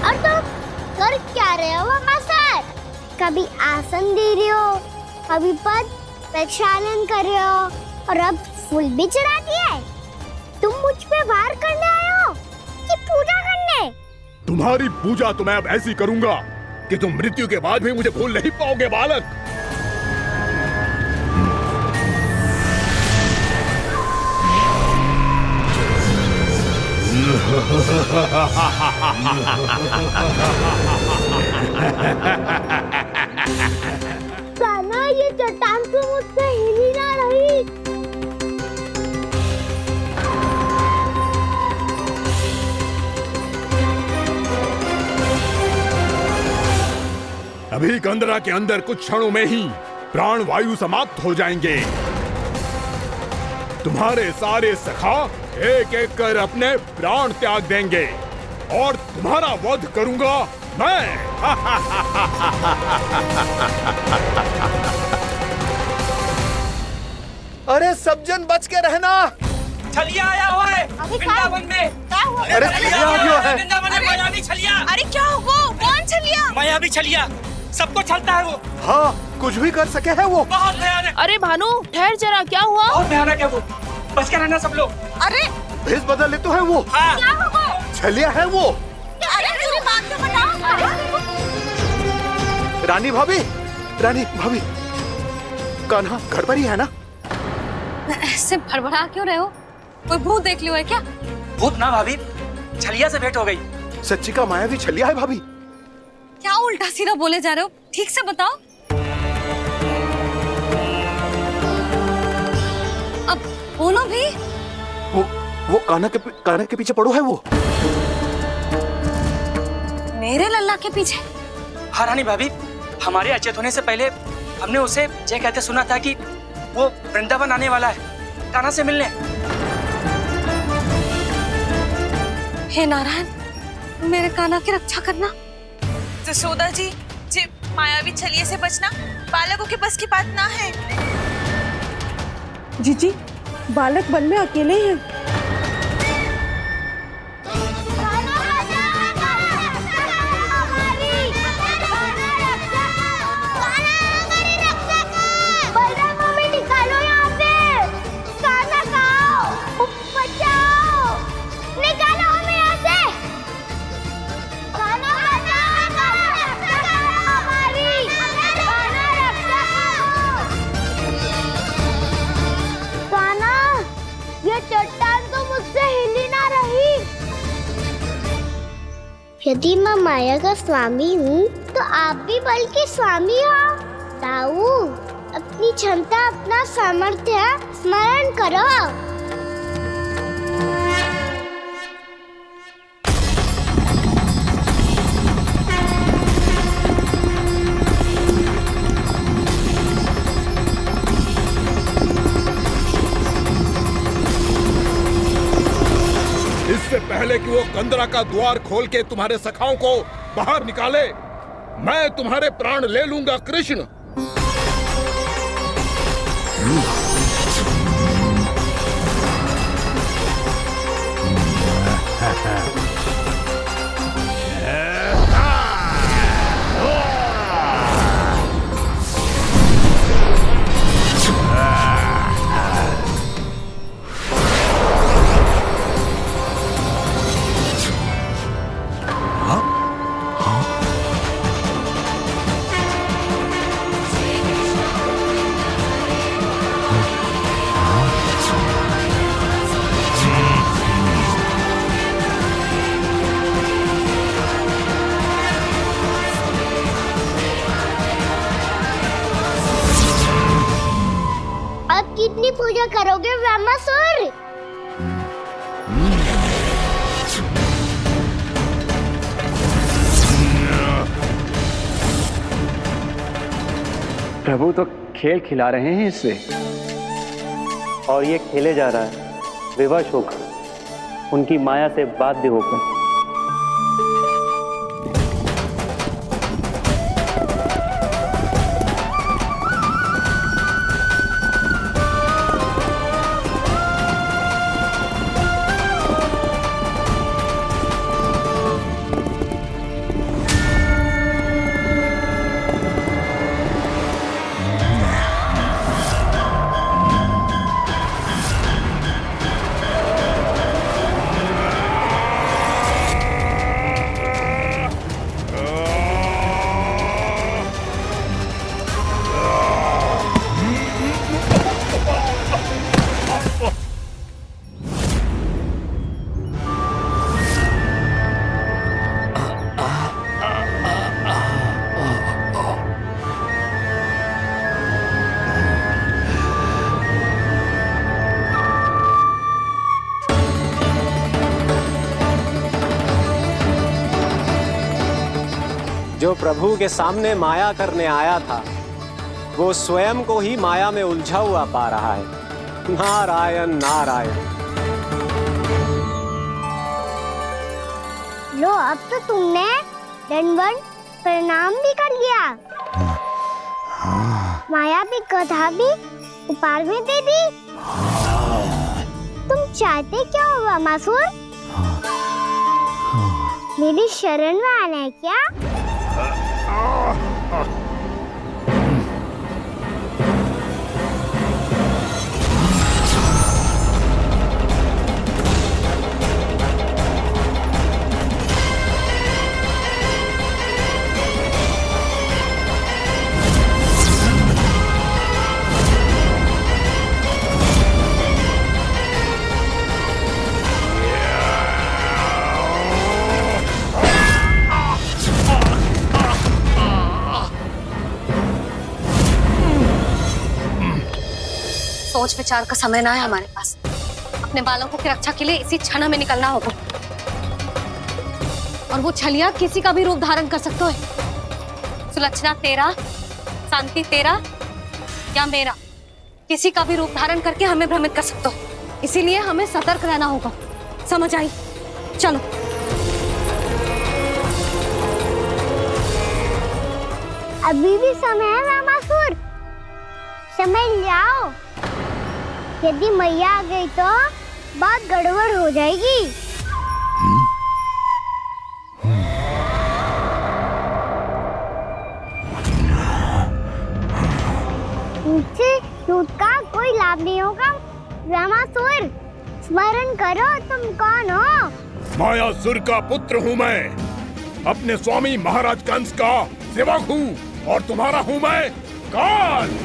S4: और तो कर क्या रहे हो सर? कभी आसन दे रहे हो, कभी पद प्रक्षालन कर रहे हो, और अब फूल भी चढ़ा दिया है। तुम मुझ पे वार करने आए हो कि पूजा करने?
S13: तुम्हारी पूजा तो मैं अब ऐसी करूंगा कि तुम मृत्यु के बाद भी मुझे भूल नहीं पाओगे बालक।
S4: कान्हा, ये चट्टान तो मुझसे हिल ही ना रही।
S13: अभी कंदरा के अंदर कुछ क्षणों में ही प्राण वायु समाप्त हो जाएंगे। तुम्हारे सारे सखा एक एक कर अपने प्राण त्याग देंगे और तुम्हारा वध करूंगा मैं।
S7: अरे सब जन बच के रहना।
S5: छलिया आया हुआ है वृंदावन में।
S7: अरे छलिया आ गया है।
S5: वृंदावन में मायावी छलिया।
S1: अरे क्या हुआ? कौन छलिया?
S5: मायावी छलिया सबको छलता है वो।
S7: हाँ, कुछ भी कर सके है वो।
S5: बहुत भयानक।
S1: अरे भानु, ठहर जरा, क्या हुआ?
S5: बहुत भयानक है वो। बच के रहना सब लोग।
S1: अरे
S7: भेष बदल ले तो है वो।
S5: हाँ।
S1: क्या हुआ?
S7: छलिया है वो।
S1: अरे मेरी बात तो बताओ।
S7: रानी भाभी, रानी भाभी, कान्हा घर पर ही है ना?
S6: ऐसे भड़बड़ा क्यों रहे हो? कोई भूत देख लियो है क्या?
S5: भूत ना भाभी, छलिया से भेंट हो गई।
S7: सच्ची का मायावी छलिया है भाभी।
S6: क्या उल्टा सीधा बोले जा रहे हो? ठीक से बताओ। अब बोलो भी।
S7: वो कान्हा के पीछे पड़ो है वो।
S6: मेरे लल्ला के पीछे?
S5: हाँ रानी भाभी, हमारे अचेत होने से पहले हमने उसे ये कहते सुना था कि वो वृंदावन आने वाला है कान्हा से मिलने।
S6: हे नारायण, मेरे कान्हा की रक्षा करना।
S1: जसोदा जी, मायावी छलिए से बचना बालकों के बस की बात ना है।
S10: जीजी, बालक वन में अकेले हैं।
S4: यदि मैं माया का स्वामी हूँ तो आप भी बल के स्वामी हो। ताऊ, अपनी क्षमता, अपना सामर्थ्य स्मरण करो।
S13: इससे पहले कि वो कंदरा का द्वार खोल के तुम्हारे सखाओं को बाहर निकाले, मैं तुम्हारे प्राण ले लूंगा कृष्ण।
S4: कितनी पूजा करोगे ब्रह्मासुर?
S5: प्रभु तो खेल खिला रहे हैं इससे, और ये खेले जा रहा है विवश होकर, उनकी माया से बाध्य होकर। जो प्रभु के सामने माया करने आया था, वो स्वयं को ही माया में उलझा हुआ पा रहा है। नारायण नारायण।
S4: लो, अब तो तुमने दंडवत प्रणाम भी कर लिया, माया भी कथा भी उपहार भी दे दी। तुम चाहते क्या हो ब्रह्मासुर? मेरी शरण में आना है क्या?
S6: सोच विचार का समय ना है हमारे पास। अपने बालकों की रक्षा के लिए इसी क्षण में निकलना होगा। और वो छलिया किसी का भी रूप धारण कर सकते है। सुलक्षणा तेरा, शांति तेरा या मेरा, किसी का भी रूप धारण करके हमें भ्रमित कर सकते हो। इसीलिए हमें सतर्क रहना होगा। समझ आई? चलो।
S4: अभी भी समय है ब्रह्मासुर, समझ जाओ। यदि मैया आ गई तो बात गड़बड़ हो जाएगी। मुझसे झूठ का कोई लाभ नहीं होगा। ब्रह्मासुर, स्मरण करो तुम कौन हो।
S13: मायासुर का पुत्र हूँ मैं, अपने स्वामी महाराज कंस का सेवक हूँ, और तुम्हारा हूँ मैं काल।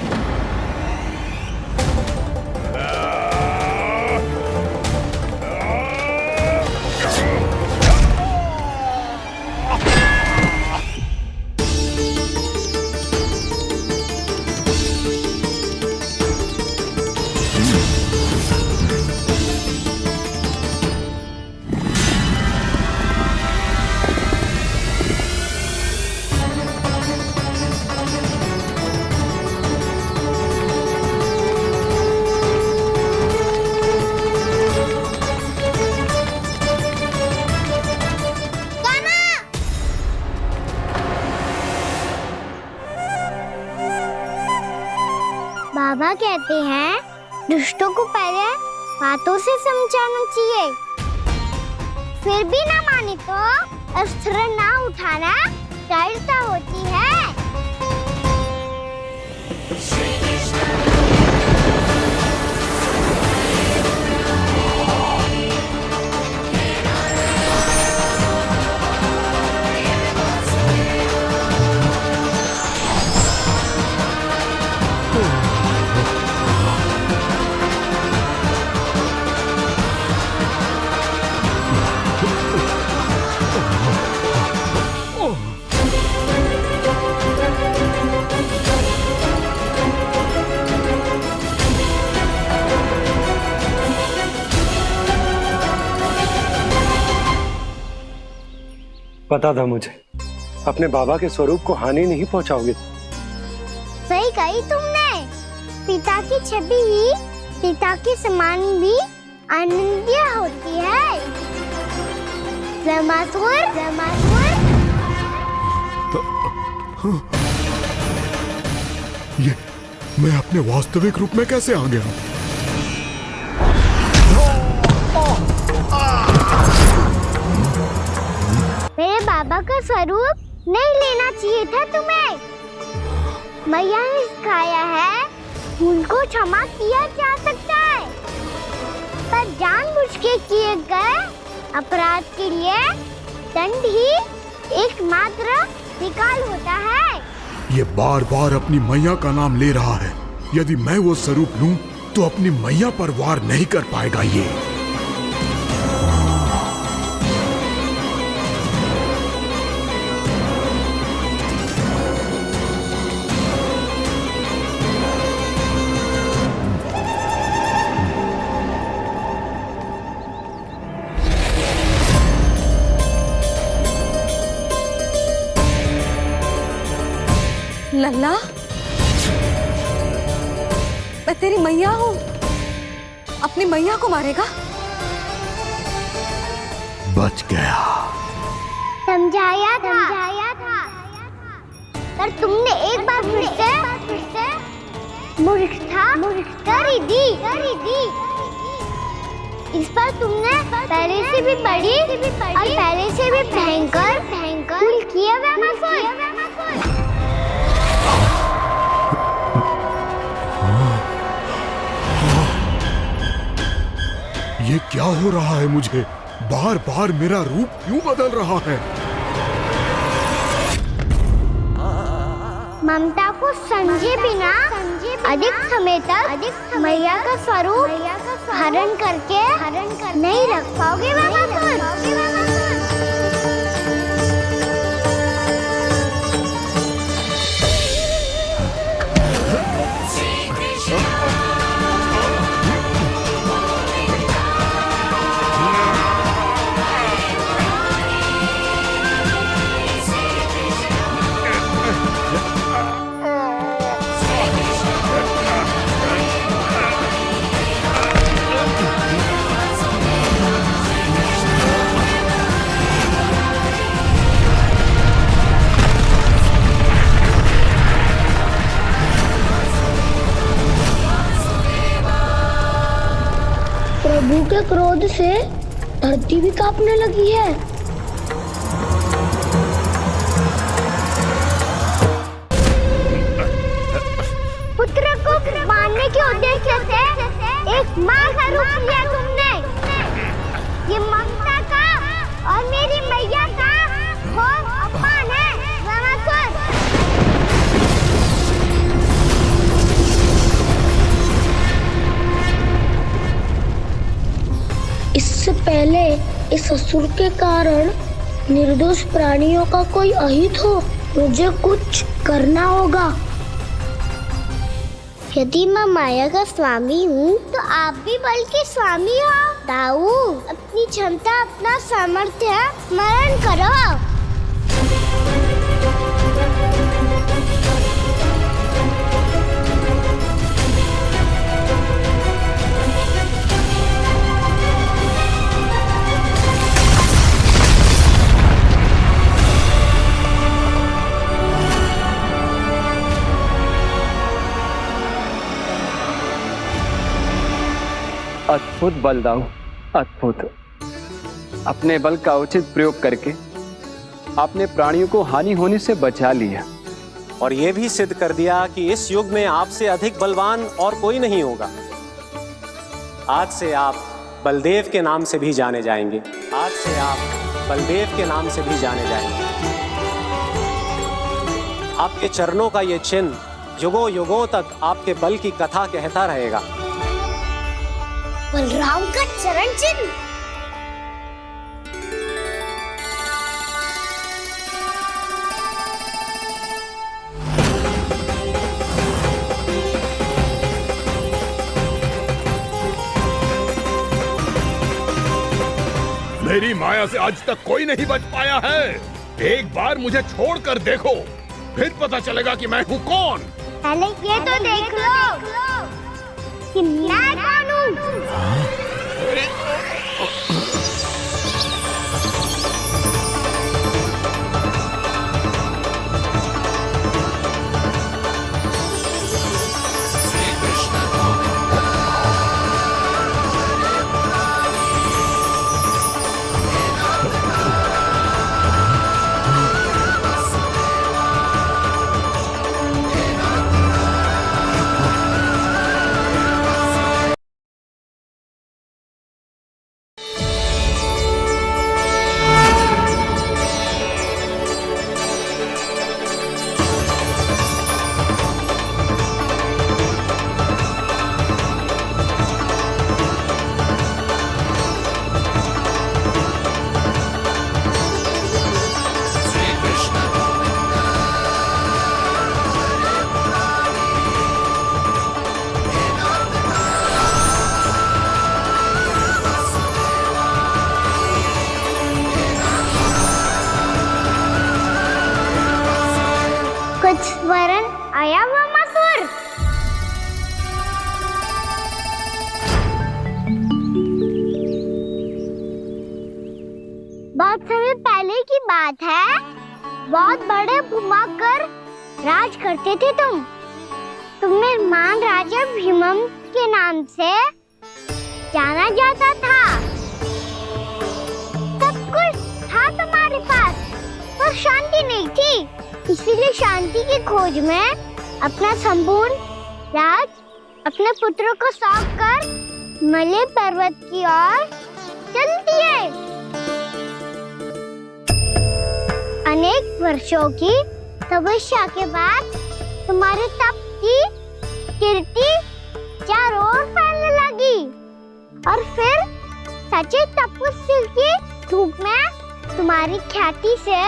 S13: बाबा कहते हैं दुष्टों को पहले बातों से समझाना चाहिए, फिर भी ना माने तो अस्त्र ना उठाना कायरता होती है।
S7: पता था मुझे, अपने बाबा के स्वरूप को हानि नहीं पहुंचाओगे।
S13: सही कही तुमने। पिता की छवि ही पिता के समान भी आनंदीय होती है। ज़मासुर, ज़मासुर।
S14: ये मैं अपने वास्तविक रूप में कैसे आ गया?
S13: मेरे बाबा का स्वरूप नहीं लेना चाहिए था तुम्हें। मैया ने सिखाया है भूल को क्षमा किया जा सकता है, पर जानबूझ के किए गए अपराध के लिए दंड ही एकमात्र निकाल होता है।
S14: ये बार बार अपनी मैया का नाम ले रहा है। यदि मैं वो स्वरूप लूं तो अपनी मैया पर वार नहीं कर पाएगा ये।
S6: लल्ला, मैं तेरी मैया हूँ, अपनी मैया को मारेगा?
S14: बच गया।
S13: समझाया था, पर तुमने एक बार फिर से मूर्खता कर ही दी। इस पर तुमने पहले से भी बड़ी और पहले से भी भयंकर भूल किया वह।
S14: ये क्या हो रहा है मुझे? बार बार मेरा रूप क्यों बदल रहा है?
S13: ममता को समझे बिना अधिक समय तक मैया का स्वरूप हरण करके नहीं रख पाओगे प्रभु के क्रोध से धरती भी कांपने लगी है। पुत्र को मारने के उद्देश्य से एक माँ का रूप लिया तुमने। ये ममता का और मेरी मैया का घोर अपमान है। इससे पहले इस असुर के कारण निर्दोष प्राणियों का कोई अहित हो, मुझे कुछ करना होगा। यदि मैं माया का स्वामी हूँ तो आप भी बल के स्वामी हो। दाऊ, अपनी क्षमता, अपना सामर्थ्य स्मरण करो।
S15: अद्भुत बलदाऊ, अद्भुत। अपने बल का उचित प्रयोग करके आपने प्राणियों को हानि होने से बचा लिया
S16: और ये भी सिद्ध कर दिया कि इस युग में आपसे अधिक बलवान और कोई नहीं होगा। आज से आप बलदेव के नाम से भी जाने जाएंगे। आज से आप बलदेव के नाम से भी जाने जाएंगे। आपके चरणों का ये चिन्ह युगों युगों तक आपके बल की कथा कहता रहेगा।
S13: बलराम का चरण चिन्ह।
S14: मेरी माया से आज तक कोई नहीं बच पाया है। एक बार मुझे छोड़कर देखो, फिर पता चलेगा कि मैं हूँ कौन।
S13: पहले ये तो देख लो कि मैं कौन हूँ। कुछ वरन आया हुआ मसूर। बहुत समय पहले की बात है, बहुत बड़े घुमाकर राज करते थे तुम्हें महान राजा भीमम के नाम से जाना जाता था। सब कुछ था तुम्हारे पास, पर शांति नहीं थी। इसीलिए शांति की खोज में अपना संपूर्ण राज अपने पुत्रों को सौंप कर मलय पर्वत की ओर चल दिए। अनेक वर्षों की तपस्या के बाद तुम्हारे तप की कीर्ति चारों ओर फैलने लगी और फिर सच्चे तपस्वी की धूप में तुम्हारी ख्याति से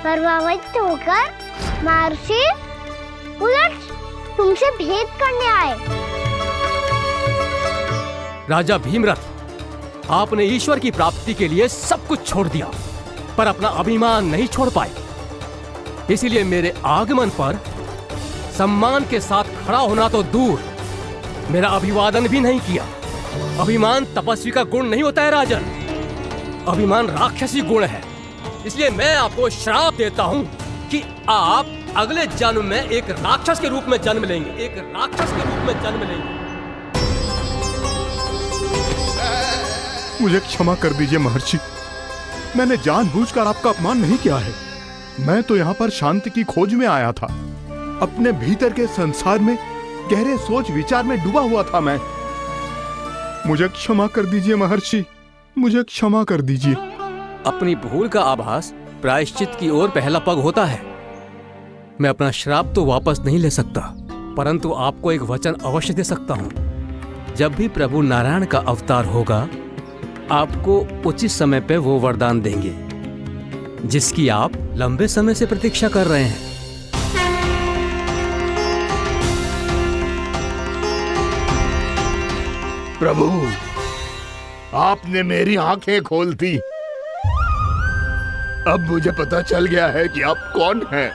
S13: प्रभावित होकर महर्षि उलट तुमसे भेंट करने आए।
S17: राजा भीमरथ, आपने ईश्वर की प्राप्ति के लिए सब कुछ छोड़ दिया, पर अपना अभिमान नहीं छोड़ पाए। इसीलिए मेरे आगमन पर सम्मान के साथ खड़ा होना तो दूर, मेरा अभिवादन भी नहीं किया। अभिमान तपस्वी का गुण नहीं होता है राजन, अभिमान राक्षसी गुण है। इसलिए मैं आपको श्राप देता हूँ कि आप अगले जन्म में एक राक्षस के रूप में जन्म लेंगे, एक राक्षस के रूप में जन्म लेंगे।
S14: मुझे क्षमा कर दीजिए महर्षि, मैंने जानबूझकर आपका अपमान नहीं किया है। मैं तो यहाँ पर शांति की खोज में आया था। अपने भीतर के संसार में गहरे सोच विचार में डूबा हुआ था मैं। मुझे क्षमा कर दीजिए महर्षि, मुझे क्षमा कर दीजिए।
S17: अपनी भूल का आभास प्रायश्चित की ओर पहला पग होता है। मैं अपना श्राप तो वापस नहीं ले सकता, परंतु आपको एक वचन अवश्य दे सकता हूँ। जब भी प्रभु नारायण का अवतार होगा, आपको उचित समय पे वो वरदान देंगे जिसकी आप लंबे समय से प्रतीक्षा कर रहे हैं।
S14: प्रभु, आपने मेरी आंखें खोल दी। अब मुझे पता चल गया है कि आप कौन हैं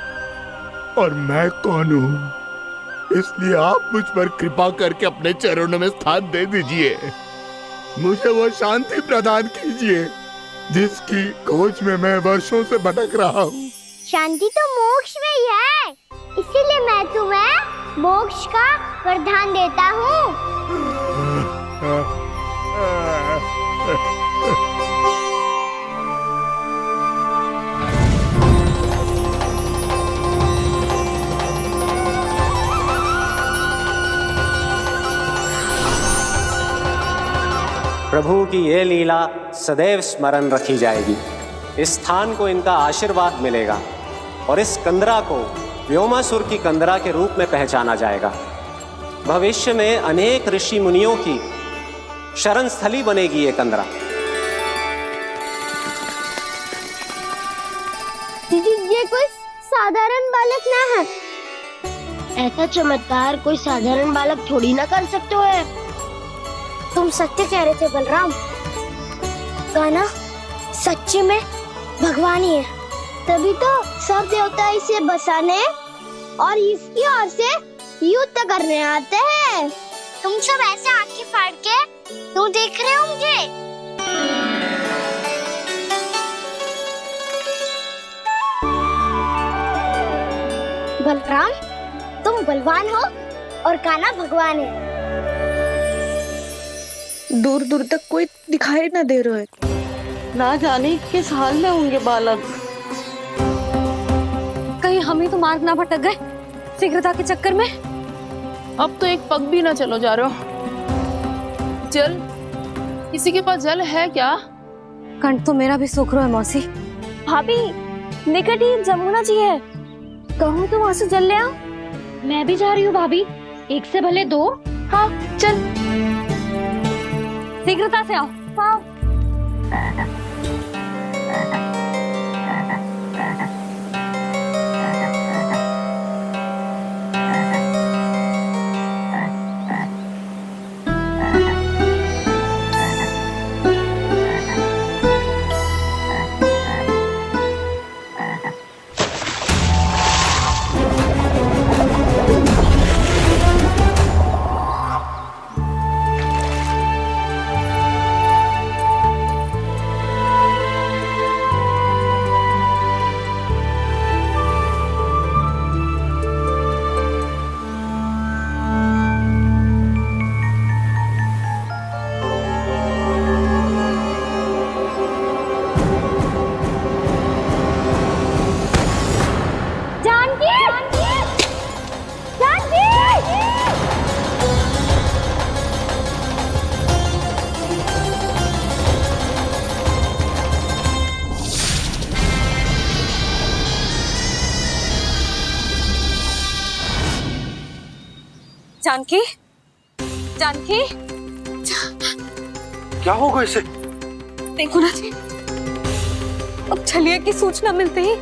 S14: और मैं कौन हूँ। इसलिए आप मुझ पर कृपा करके अपने चरणों में स्थान दे दीजिए। मुझे वो शांति प्रदान कीजिए जिसकी खोज में मैं वर्षों से भटक रहा हूँ।
S13: शांति तो मोक्ष में ही है, इसीलिए मैं तुम्हें मोक्ष का वरदान देता हूँ।
S16: प्रभु की ये लीला सदैव स्मरण रखी जाएगी। इस स्थान को इनका आशीर्वाद मिलेगा और इस कंदरा को व्योमासुर की कंदरा के रूप में पहचाना जाएगा। भविष्य में अनेक ऋषि मुनियों की शरण स्थली बनेगी ये कंदरा।
S13: दीदी, ये कोई साधारण बालक ना है। ऐसा चमत्कार कोई साधारण बालक थोड़ी ना कर सकते हो। तुम सत्य कह रहे थे बलराम, कान्हा सच्ची में भगवान ही है। तभी तो सब देवता इसे बसाने और इसकी ओर से युद्ध करने आते हैं। तुम सब ऐसे आंखें फाड़ के क्यों देख रहे हो मुझे? बलराम, तुम बलवान हो और कान्हा भगवान है।
S10: दूर दूर तक कोई दिखाई न दे रहा है। ना जाने किस हाल में होंगे बालक।
S6: कहीं हम ही तो मार्ग ना भटक गए शीघ्रता के चक्कर में।
S2: अब तो एक पग भी ना चलो जा रहे हो। जल, किसी के पास जल है क्या?
S6: कंठ तो मेरा भी सूख रहा है मौसी।
S1: भाभी, निकट ही जमुना जी है, कहूँ तो वहाँ से जल ले आओ।
S4: मैं भी जा रही हूँ भाभी, एक से भले दो।
S1: हाँ चल,
S6: शीघ्रता से आओ।
S1: हाँ।
S6: जानकी, जानकी,
S7: क्या होगा इसे?
S6: देखो ना जी, अब छलिया की सूचना मिलते ही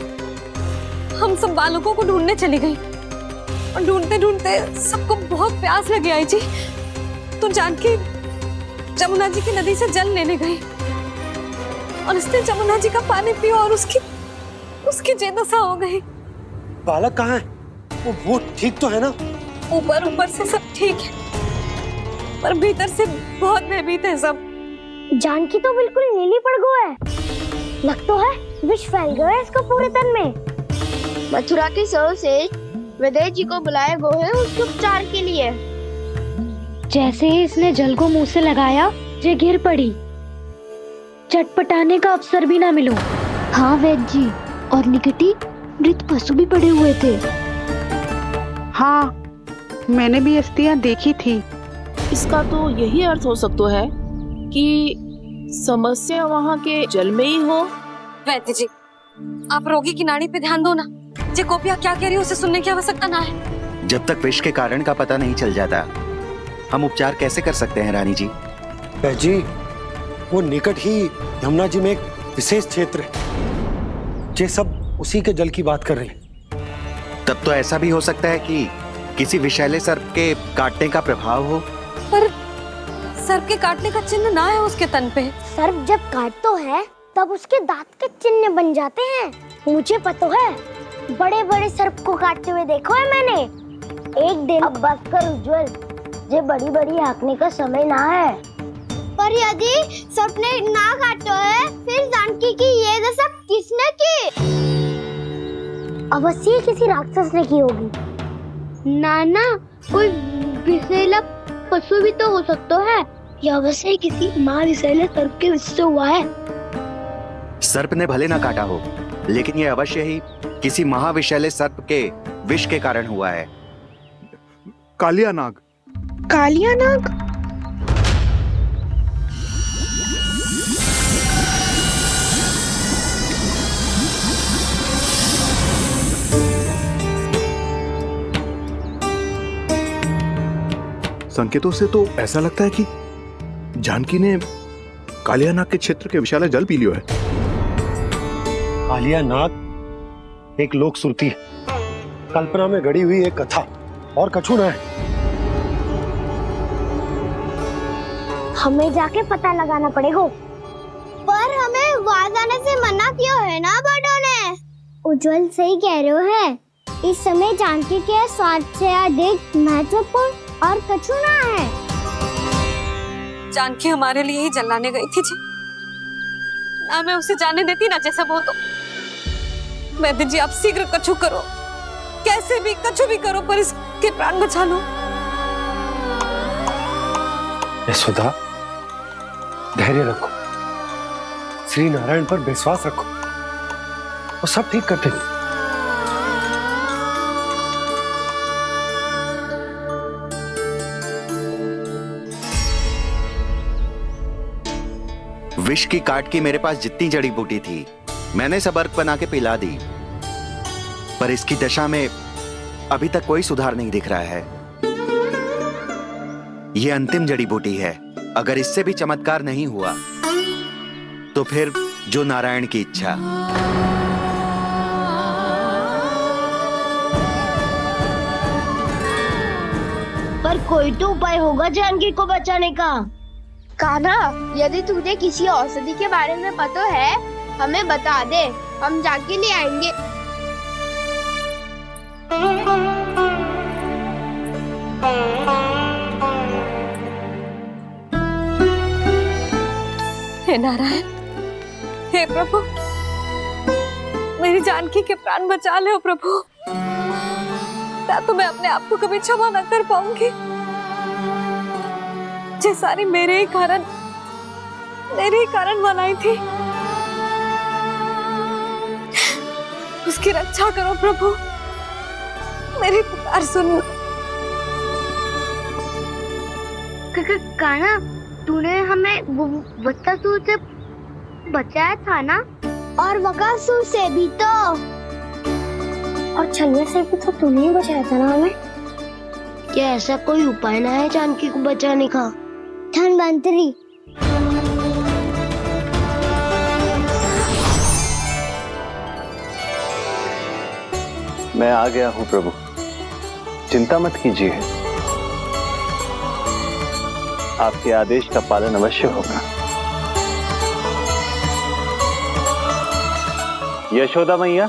S6: हम सब बालकों को ढूंढने चली गई और ढूंढते ढूंढते सबको बहुत प्यास लगी आई जी। तो जानकी जमुना जी की नदी से जल लेने गई और उसने जमुना जी का पानी पिया और उसकी जेदशा हो गई।
S7: बालक कहाँ है? वो ठीक तो है ना?
S6: ऊपर ऊपर से सब ठीक है, पर भीतर से बहुत भयभीत है सब।
S13: जानकी तो बिल्कुल नीली पड़ गई है। लग तो है विष फैल गया है इसको पूरे तन में। मथुरा के सर्वश्रेष्ठ विदेह जी को बुलाए गए हैं उसके उपचार के लिए।
S4: जैसे ही इसने जल को मुंह से लगाया, ये गिर पड़ी। चटपटाने का अवसर भी ना मिलो। हाँ वैद्य जी, और निकटी मृत पशु भी पड़े हुए थे।
S10: हाँ, मैंने भी अस्थियां देखी थी।
S2: इसका तो यही अर्थ हो सकता है कि समस्या वहाँ के जल में ही हो।
S6: वैद्य जी, आप रोगी की नाड़ी पे ध्यान दो ना। जे गोपिया क्या कह रही है उसे सुनने की आवश्यकता ना है।
S18: जब तक विष के कारण का पता नहीं चल जाता, हम उपचार कैसे कर सकते हैं रानी जी?
S7: जी, वो निकट ही यमुना जी में एक विशेष क्षेत्र है। ये सब उसी के जल की बात कर रहे हैं।
S18: तब तो ऐसा भी हो सकता है कि किसी विषैले सर्प के काटने का प्रभाव हो।
S6: पर सर्प के काटने का चिन्ह ना है उसके तन पे।
S13: सर्प जब काटता है तब उसके दांत के चिन्ह बन जाते हैं। मुझे पता है, बड़े बड़े सर्प को काटते हुए देखो है मैंने। एक दिन अब बात कर उज्जवल, ये बड़ी बड़ी हाँकने का समय ना है। पर यदि सर्प ने ना काटा है, फिर जानकी की ये दशा किसने की? अवश्य किसी राक्षस ने की होगी। नाना, कोई विषैला पशु भी तो हो सकता है। यह अवश्य किसी महाविषैले सर्प के विष से हुआ है।
S18: सर्प ने भले ना काटा हो, लेकिन यह अवश्य ही किसी महाविषैले सर्प के विष के कारण हुआ है।
S14: कालिया नाग।
S10: कालिया नाग?
S14: संकेतों से तो ऐसा लगता है कि जानकी ने कालिया नाग के क्षेत्र के विशाल जल पी लियो है।
S7: कालिया नाग एक लोक श्रुति है, कल्पना में गढ़ी हुई एक कथा, और कछु ना है।
S13: हमें जाके पता लगाना पड़ेगा। पर हमें वहां जाने से मना किया है ना बड़ों ने। उज्जवल सही कह रहे हो है। इस समय जानकी के स्वार्थ से अधिक महत्वपूर्ण और कछु ना है।
S6: जानकी हमारे लिए ही जलाने गई थी जी, ना मैं उसे जाने देती ना जैसा वो तो। वैद्य जी आप शीघ्र कछु करो, कैसे भी कछु भी करो, पर इसके प्राण बचा लो।
S7: यशोदा, धैर्य रखो, श्री नारायण पर विश्वास रखो, वो सब ठीक कर देंगे।
S18: विष की काट की मेरे पास जितनी जड़ी बूटी थी मैंने सब अर्क बना के पिला दी, पर इसकी दशा में अभी तक कोई सुधार नहीं दिख रहा है। ये अंतिम जड़ी बूटी है, अगर इससे भी चमत्कार नहीं हुआ तो फिर जो नारायण की इच्छा।
S4: पर कोई तो उपाय होगा जानकी को बचाने का। कान्हा, यदि तुझे किसी औषधि के बारे में पता है हमें बता दे, हम जाके ले आएंगे।
S6: हे नारायण, हे प्रभु, मेरी जानकी के प्राण बचा ले प्रभु। या तो मैं अपने आप को कभी क्षमा न कर पाऊंगी। ये सारी मेरे ही कारण बनाई थी। उसकी रक्षा करो प्रभु, मेरी पुकार सुनो।
S13: कान्हा, तूने हमें बत्तासुर से बचाया था ना, और बकासुर से भी तो, और छलिया से भी तो तूने ही बचाया था ना हमें। क्या ऐसा कोई उपाय ना है जानकी को बचाने का? धन्वंतरी,
S15: मैं आ गया हूँ प्रभु, चिंता मत कीजिए, आपके आदेश का पालन अवश्य होगा। यशोदा मैया,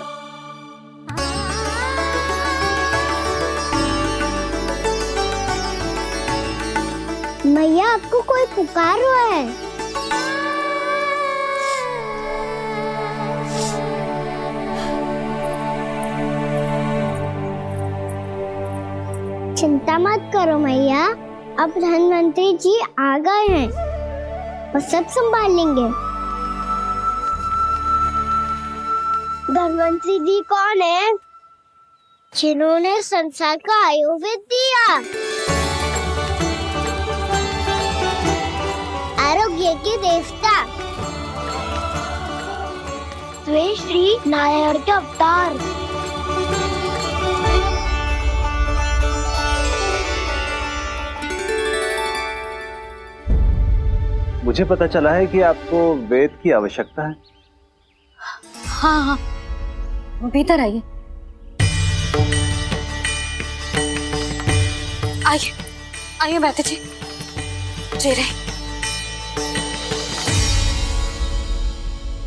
S13: मैया आपको कोई पुकार रहा है। चिंता मत करो मैया, अब धन्वंतरी जी आ गए हैं, वो सब संभाल लेंगे। धन्वंतरी जी कौन है? जिन्होंने संसार का आयुर्वेद दिया, आरोग्य के देवता, वे श्री नारायण के अवतार।
S15: मुझे पता चला है कि आपको वेद की आवश्यकता है।
S6: हाँ हाँ, भीतर आइए। आइए आइए बैठे जी। जी रहे।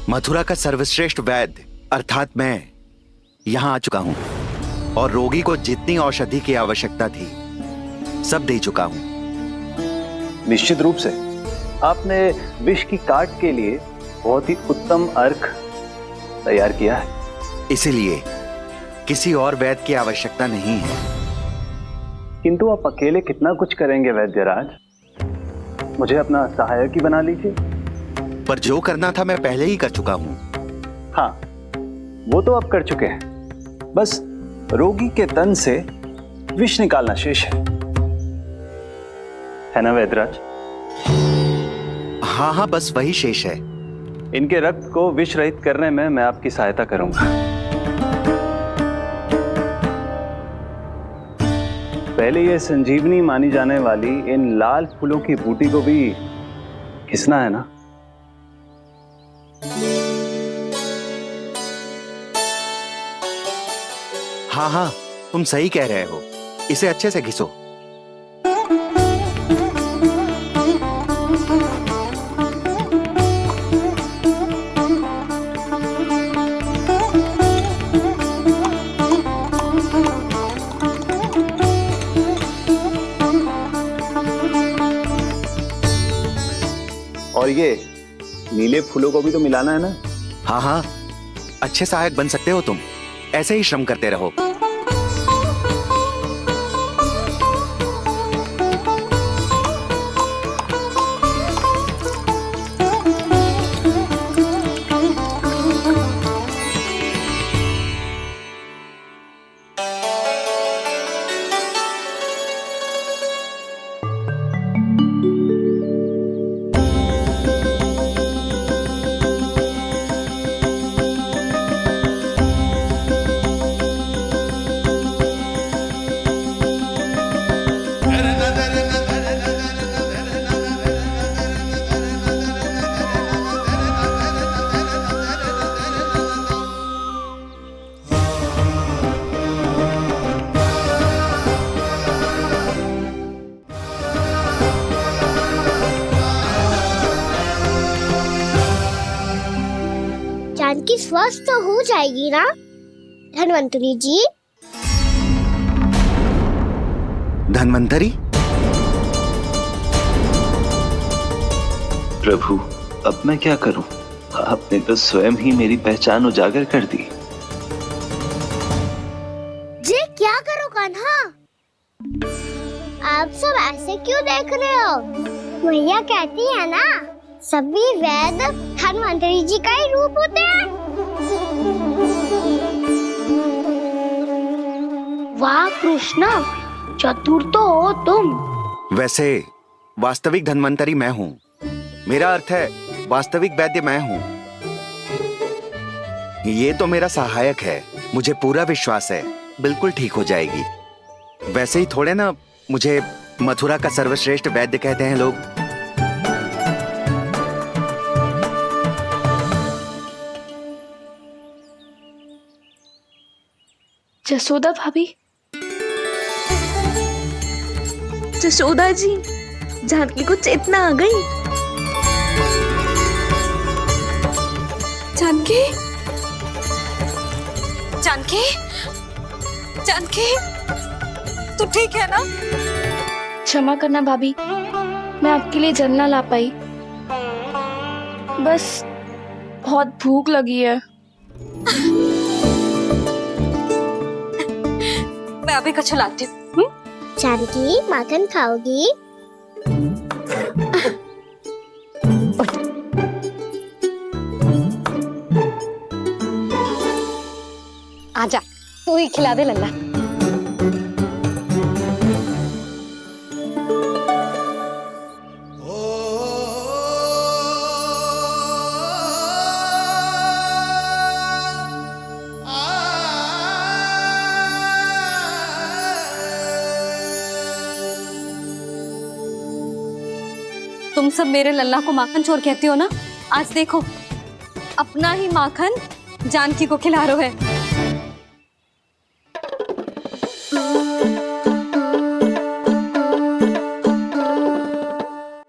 S18: मथुरा का सर्वश्रेष्ठ वैद्य अर्थात मैं यहाँ आ चुका हूँ और रोगी को जितनी औषधि की आवश्यकता थी सब दे चुका हूँ।
S15: निश्चित रूप से आपने विष की काट के लिए बहुत ही उत्तम अर्क तैयार किया है,
S18: इसीलिए किसी और वैद्य की आवश्यकता नहीं है।
S15: किंतु आप अकेले कितना कुछ करेंगे वैद्यराज, मुझे अपना सहायक ही बना लीजिए।
S18: पर जो करना था मैं पहले ही कर चुका हूँ।
S15: हाँ, वो तो आप कर चुके हैं, बस रोगी के तन से विष निकालना शेष है ना वैद्यराज?
S18: हाँ हाँ, बस वही शेष है।
S15: इनके रक्त को विष रहित करने में मैं आपकी सहायता करूंगा। पहले ये संजीवनी मानी जाने वाली इन लाल फूलों की बूटी को भी घिसना है ना?
S18: हाँ हाँ, तुम सही कह रहे हो, इसे अच्छे से घिसो। और ये नीले फूलों को भी तो मिलाना है ना? हाँ हाँ, अच्छे सहायक बन सकते हो तुम, ऐसे ही श्रम करते रहो।
S13: जानकी स्वस्थ हो जाएगी ना धन्वंतरी जी?
S18: धन्वंतरी?
S19: प्रभु, अब मैं क्या करूं? आपने तो स्वयं ही मेरी पहचान उजागर कर दी।
S13: जी क्या करो कान्हा? आप सब ऐसे क्यों देख रहे हो? मैया कहती है ना, सभी वेद धन्वंतरी जी का ही रूप होते हैं। वाह कृष्णा, चतुर तो हो तुम।
S18: वैसे वास्तविक धन्वंतरी मैं हूँ। मेरा अर्थ है वास्तविक वैद्य मैं हूँ। ये तो मेरा सहायक है, मुझे पूरा विश्वास है बिल्कुल ठीक हो जाएगी। वैसे ही थोड़े ना मुझे मथुरा का सर्वश्रेष्ठ वैद्य कहते हैं लोग।
S10: जसोदा भाभी, जसोदा जी, जानकी को चेतना आ गई।
S2: जानकी, जानकी, जानकी, तू ठीक है ना?
S10: क्षमा करना भाभी, मैं आपके लिए जल ना ला पाई। बस बहुत भूख लगी है।
S6: मैं अभी कछु लाती हूँ।
S13: जानकी माखन खाओगी?
S6: आजा, तू ही खिला दे लल्ला। तुम सब मेरे लल्ला को माखन चोर कहती हो ना? आज देखो, अपना ही माखन जानकी को खिला रहे है।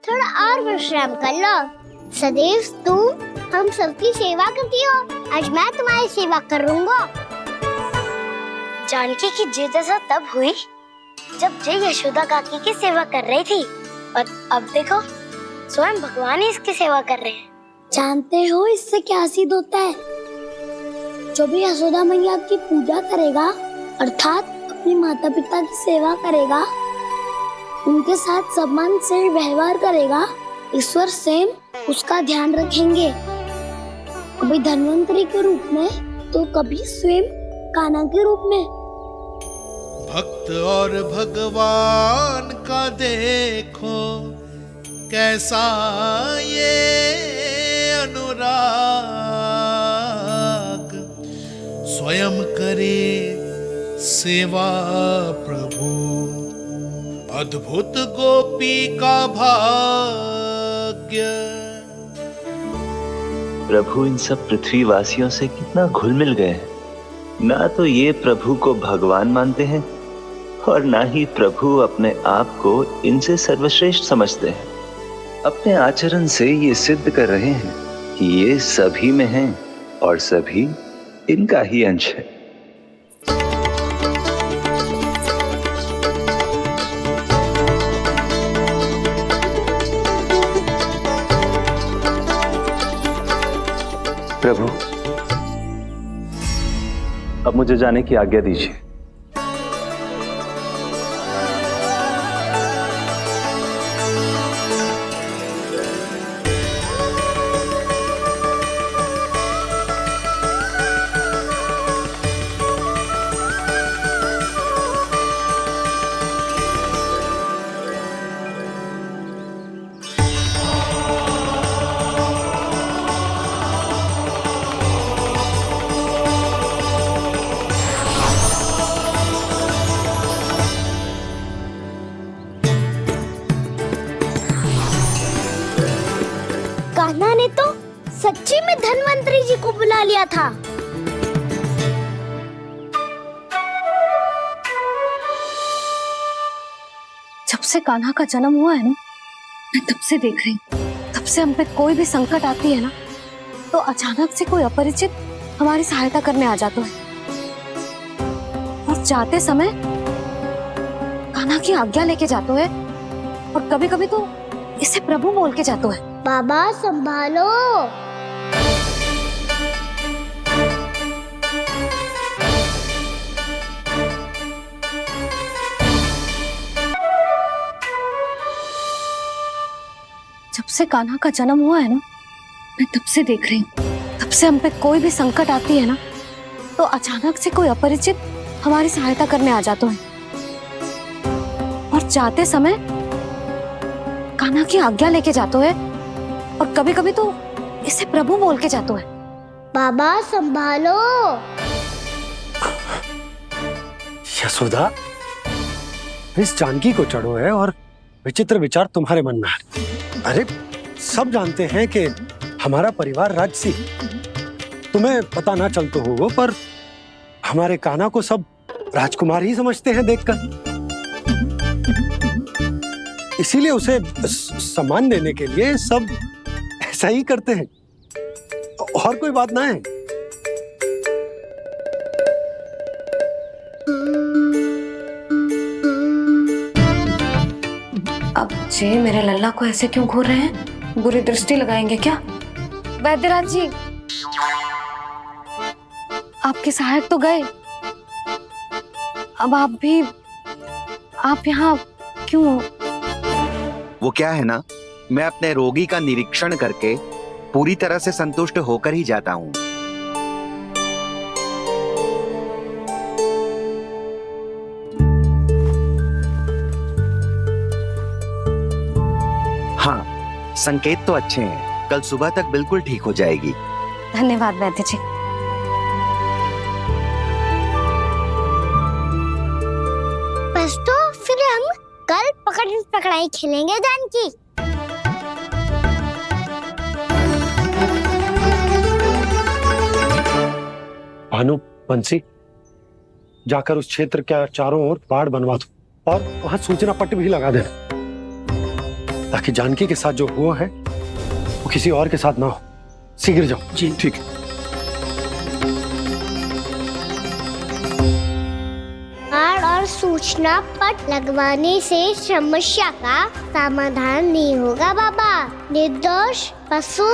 S13: थोड़ा और विश्राम कर लो। सदैव तुम हम सबकी सेवा करती हो, आज मैं तुम्हारी सेवा करूंगा। जानकी की जिद दशा तब हुई जब जय यशोदा काकी की सेवा कर रही थी, और अब देखो स्वयं भगवान ही इसकी सेवा कर रहे हैं। जानते हो इससे क्या सिद्ध होता है? जो भी यशोदा मैया की पूजा करेगा, अर्थात अपने माता पिता की सेवा करेगा, उनके साथ सम्मान से व्यवहार करेगा, ईश्वर स्वयं उसका ध्यान रखेंगे। कभी धन्वंतरी के रूप में तो कभी स्वयं कान्हा के रूप में।
S20: भक्त और भगवान का देखो कैसा ये अनुराग, स्वयं करे सेवा प्रभु, अद्भुत गोपी का भाग्य।
S19: प्रभु इन सब पृथ्वीवासियों से कितना घुल मिल गए। ना तो ये प्रभु को भगवान मानते हैं और ना ही प्रभु अपने आप को इनसे सर्वश्रेष्ठ समझते हैं। अपने आचरण से ये सिद्ध कर रहे हैं कि ये सभी में हैं और सभी इनका ही अंश है। प्रभु, अब मुझे जाने की आज्ञा दीजिए।
S13: कान्हा ने तो सच्ची में धन्वंतरी जी को बुला लिया था।
S6: जब से कान्हा का जन्म हुआ है ना, मैं तब से देख रही हूँ, तब से हम पे कोई भी संकट आती है ना, तो अचानक से कोई अपरिचित हमारी सहायता करने आ जाता है, और जाते समय कान्हा की आज्ञा लेके जाते है, और कभी कभी तो इसे प्रभु बोल के जाते है।
S13: बाबा संभालो।
S6: जब से कान्हा का जन्म हुआ है ना, मैं तब से देख रही हूँ, तब से हम पे कोई भी संकट आती है ना, तो अचानक से कोई अपरिचित हमारी सहायता करने आ जाता है, और जाते समय कान्हा की आज्ञा लेके जाते है, और कभी कभी तो इसे प्रभु बोल के जाते है।
S13: बाबा संभालो।
S7: यशोदा, इस जानकी को चढ़ो है और विचित्र विचार तुम्हारे मन में है। अरे सब जानते हैं कि हमारा परिवार राजसी, तुम्हें पता ना चलता हो वो, पर हमारे कान्हा को सब राजकुमार ही समझते हैं देखकर, इसीलिए उसे सम्मान देने के लिए सब ऐसा ही करते हैं, और कोई बात ना है।
S6: अब जे मेरे लल्ला को ऐसे क्यों घूर रहे हैं? बुरी दृष्टि लगाएंगे क्या? वैद्यराज जी, आपके सहायक तो गए, अब आप यहाँ क्यों?
S18: वो क्या है ना, मैं अपने रोगी का निरीक्षण करके पूरी तरह से संतुष्ट होकर ही जाता हूँ। हाँ, संकेत तो अच्छे हैं, कल सुबह तक बिल्कुल ठीक हो जाएगी।
S6: धन्यवाद वैद्य जी।
S13: बस तो फिर हम कल पकड़न पकड़ाई खेलेंगे जानकी।
S7: भानु, बंसी, जाकर उस क्षेत्र के चारों ओर बाढ़ बनवा दो, और वहां सूचना पट्ट भी लगा देना, ताकि जानकी के साथ जो हुआ है वो किसी और के साथ ना हो। शीघ्र जाओ।
S14: जी ठीक है।
S13: बाढ़ और सूचना पट लगवाने से समस्या का समाधान नहीं होगा बाबा। निर्दोष पशु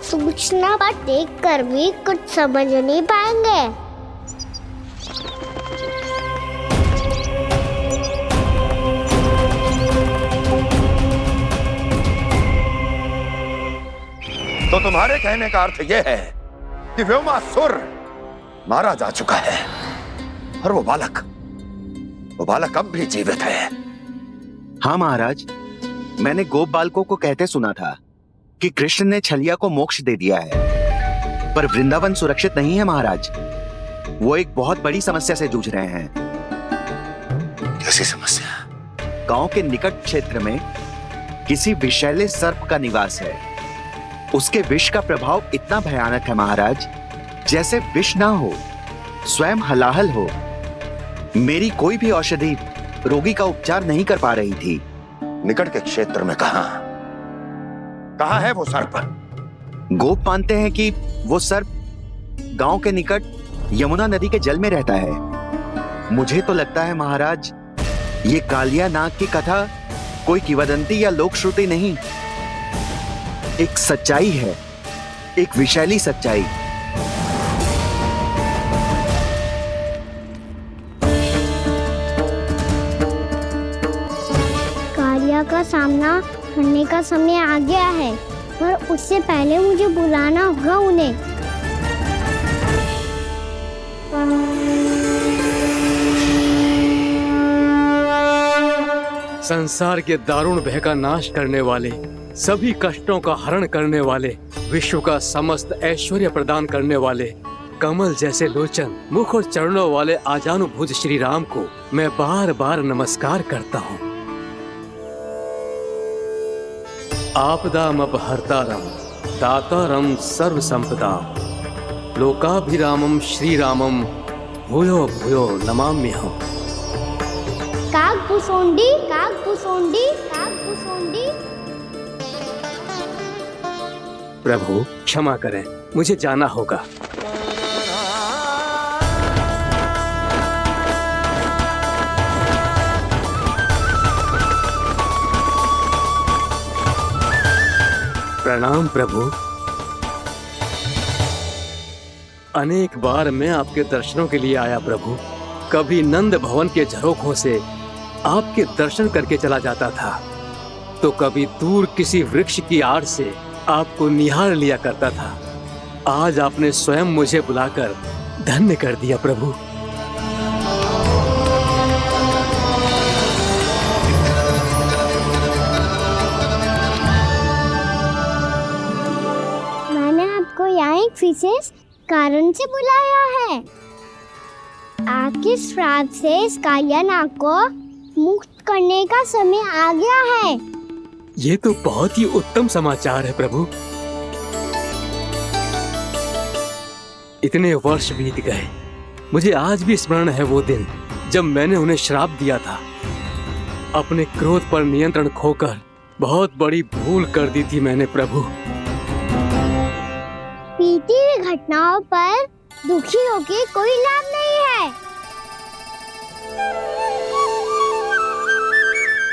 S13: सूचना पट देखकर भी कुछ समझ नहीं पाएंगे।
S9: तो तुम्हारे कहने का अर्थ यह है कि व्योमासुर मारा जा चुका है, और वो बालक अब भी जीवित है।
S18: हाँ महाराज, मैंने गोप बालकों को कहते सुना था कि कृष्ण ने छलिया को मोक्ष दे दिया है, पर वृंदावन सुरक्षित नहीं है महाराज। वो एक बहुत बड़ी समस्या से जूझ रहे हैं।
S9: कैसी समस्या?
S18: गांव के निकट क्षेत्र में किसी विषैले सर्प का निवास है। उसके विष का प्रभाव इतना भयानक है महाराज, जैसे विष ना हो, स्वयं हलाहल हो। मेरी कोई भी औषधि रोगी का उपचार नहीं कर पा रही थी।
S9: निकट के क्षेत्र में कहाँ है वो सर्प?
S18: गोप मानते हैं कि वो सर्प गांव के निकट यमुना नदी के जल में रहता है। मुझे तो लगता है महाराज, ये कालिया नाग की कथा कोई किंवदंती या लोक श्रुति नहीं, एक सच्चाई है, एक विषैली सच्चाई।
S13: सामना करने का समय आ गया है, पर उससे पहले मुझे बुलाना होगा उन्हें।
S17: संसार के दारुण भय का नाश करने वाले, सभी कष्टों का हरण करने वाले, विश्व का समस्त ऐश्वर्य प्रदान करने वाले, कमल जैसे लोचन, मुख और चरणों वाले आजानुभुज श्री राम को मैं बार बार नमस्कार करता हूँ। आपदामपहर्तारं दातारं सर्व संपदा लोकाभिरामं श्री रामं भूयो भूयो नमाम्यहम्।
S13: काकभुसुंडी काकभुसुंडी काकभुसुंडी।
S17: प्रभु क्षमा करें, मुझे जाना होगा। प्रणाम प्रभु। अनेक बार मैं आपके दर्शनों के लिए आया प्रभु। कभी नंद भवन के झरोखों से आपके दर्शन करके चला जाता था, तो कभी दूर किसी वृक्ष की आड़ से आपको निहार लिया करता था। आज आपने स्वयं मुझे बुलाकर धन्य कर दिया प्रभु।
S13: मैंने आपको यहाँ एक विशेष कारण से बुलाया है। आपके श्राप से इस कालियानाग को मुक्त करने का समय आ गया है।
S17: ये तो बहुत ही उत्तम समाचार है प्रभु। इतने वर्ष बीत गए, मुझे आज भी स्मरण है वो दिन जब मैंने उन्हें श्राप दिया था। अपने क्रोध पर नियंत्रण खोकर बहुत बड़ी भूल कर दी थी मैंने प्रभु।
S13: बीती हुई घटनाओं पर दुखी होके कोई लाभ नहीं है।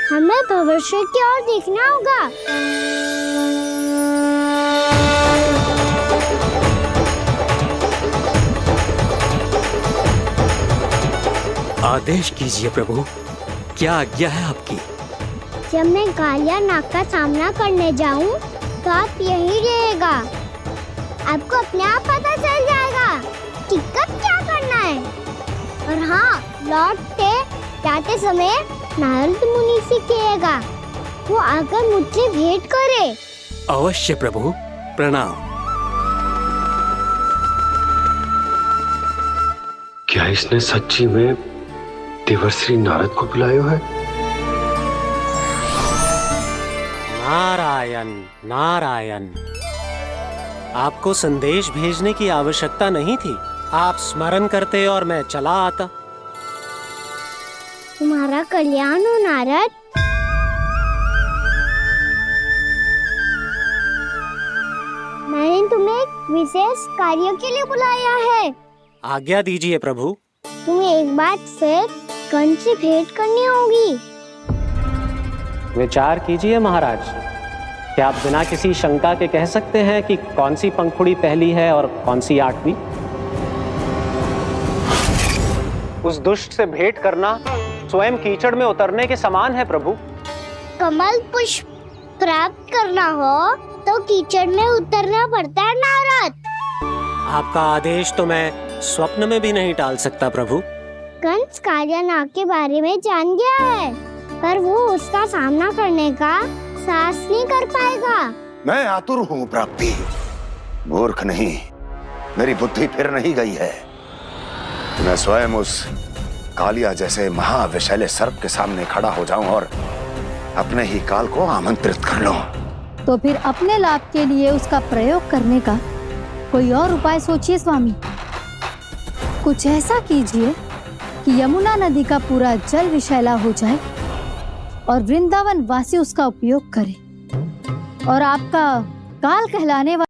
S13: हमें भविष्य की ओर देखना होगा।
S17: आदेश कीजिए प्रभु, क्या आज्ञा है आपकी?
S13: जब मैं कालियानाग का सामना करने जाऊं, तो आप यही रहेगा। आपको अपने आप पता चल जाएगा कि कब क्या करना है। और हाँ, लौटते जाते समय नारद मुनि से कहेगा, वो आकर मुझसे भेंट करे।
S17: अवश्य प्रभु, प्रणाम।
S7: क्या इसने सच्ची में देवर्षि नारद को बुलाया है?
S16: नारायण नारायण। आपको संदेश भेजने की आवश्यकता नहीं थी। आप स्मरण करते और मैं चला आता।
S13: तुम्हारा कल्याण हो नारद। मैंने तुम्हें एक विशेष कार्य के लिए बुलाया है।
S16: आज्ञा दीजिए प्रभु।
S13: तुम्हें एक बार फिर कंस से भेंट करनी होगी।
S16: विचार कीजिए महाराज। क्या आप बिना किसी शंका के कह सकते हैं कि कौन सी पंखुड़ी पहली है और कौन सी आठवीं? उस दुष्ट से भेंट करना स्वयं कीचड़ में उतरने के समान है प्रभु।
S13: कमल पुष्प प्राप्त करना हो तो कीचड़ में उतरना पड़ता है नारद।
S16: आपका आदेश तो मैं स्वप्न में भी नहीं टाल सकता प्रभु।
S13: कंस कालियानाग के बारे में जान गया है, पर वो उसका सामना करने का साहस नहीं कर पाएगा।
S9: मैं आतुर हूँ प्राप्ति, मूर्ख नहीं। मेरी बुद्धि फिर नहीं गई है। मैं स्वयं उस कालिया जैसे महाविषैले सर्प के सामने खड़ा हो जाऊं और अपने ही काल को आमंत्रित कर लूं।
S6: तो फिर अपने लाभ के लिए उसका प्रयोग करने का कोई और उपाय सोचिए स्वामी। कुछ ऐसा कीजिए कि यमुना नदी का पूरा जल विषैला हो जाए और वृंदावन वासी उसका उपयोग करे और आपका काल कहलाने वाला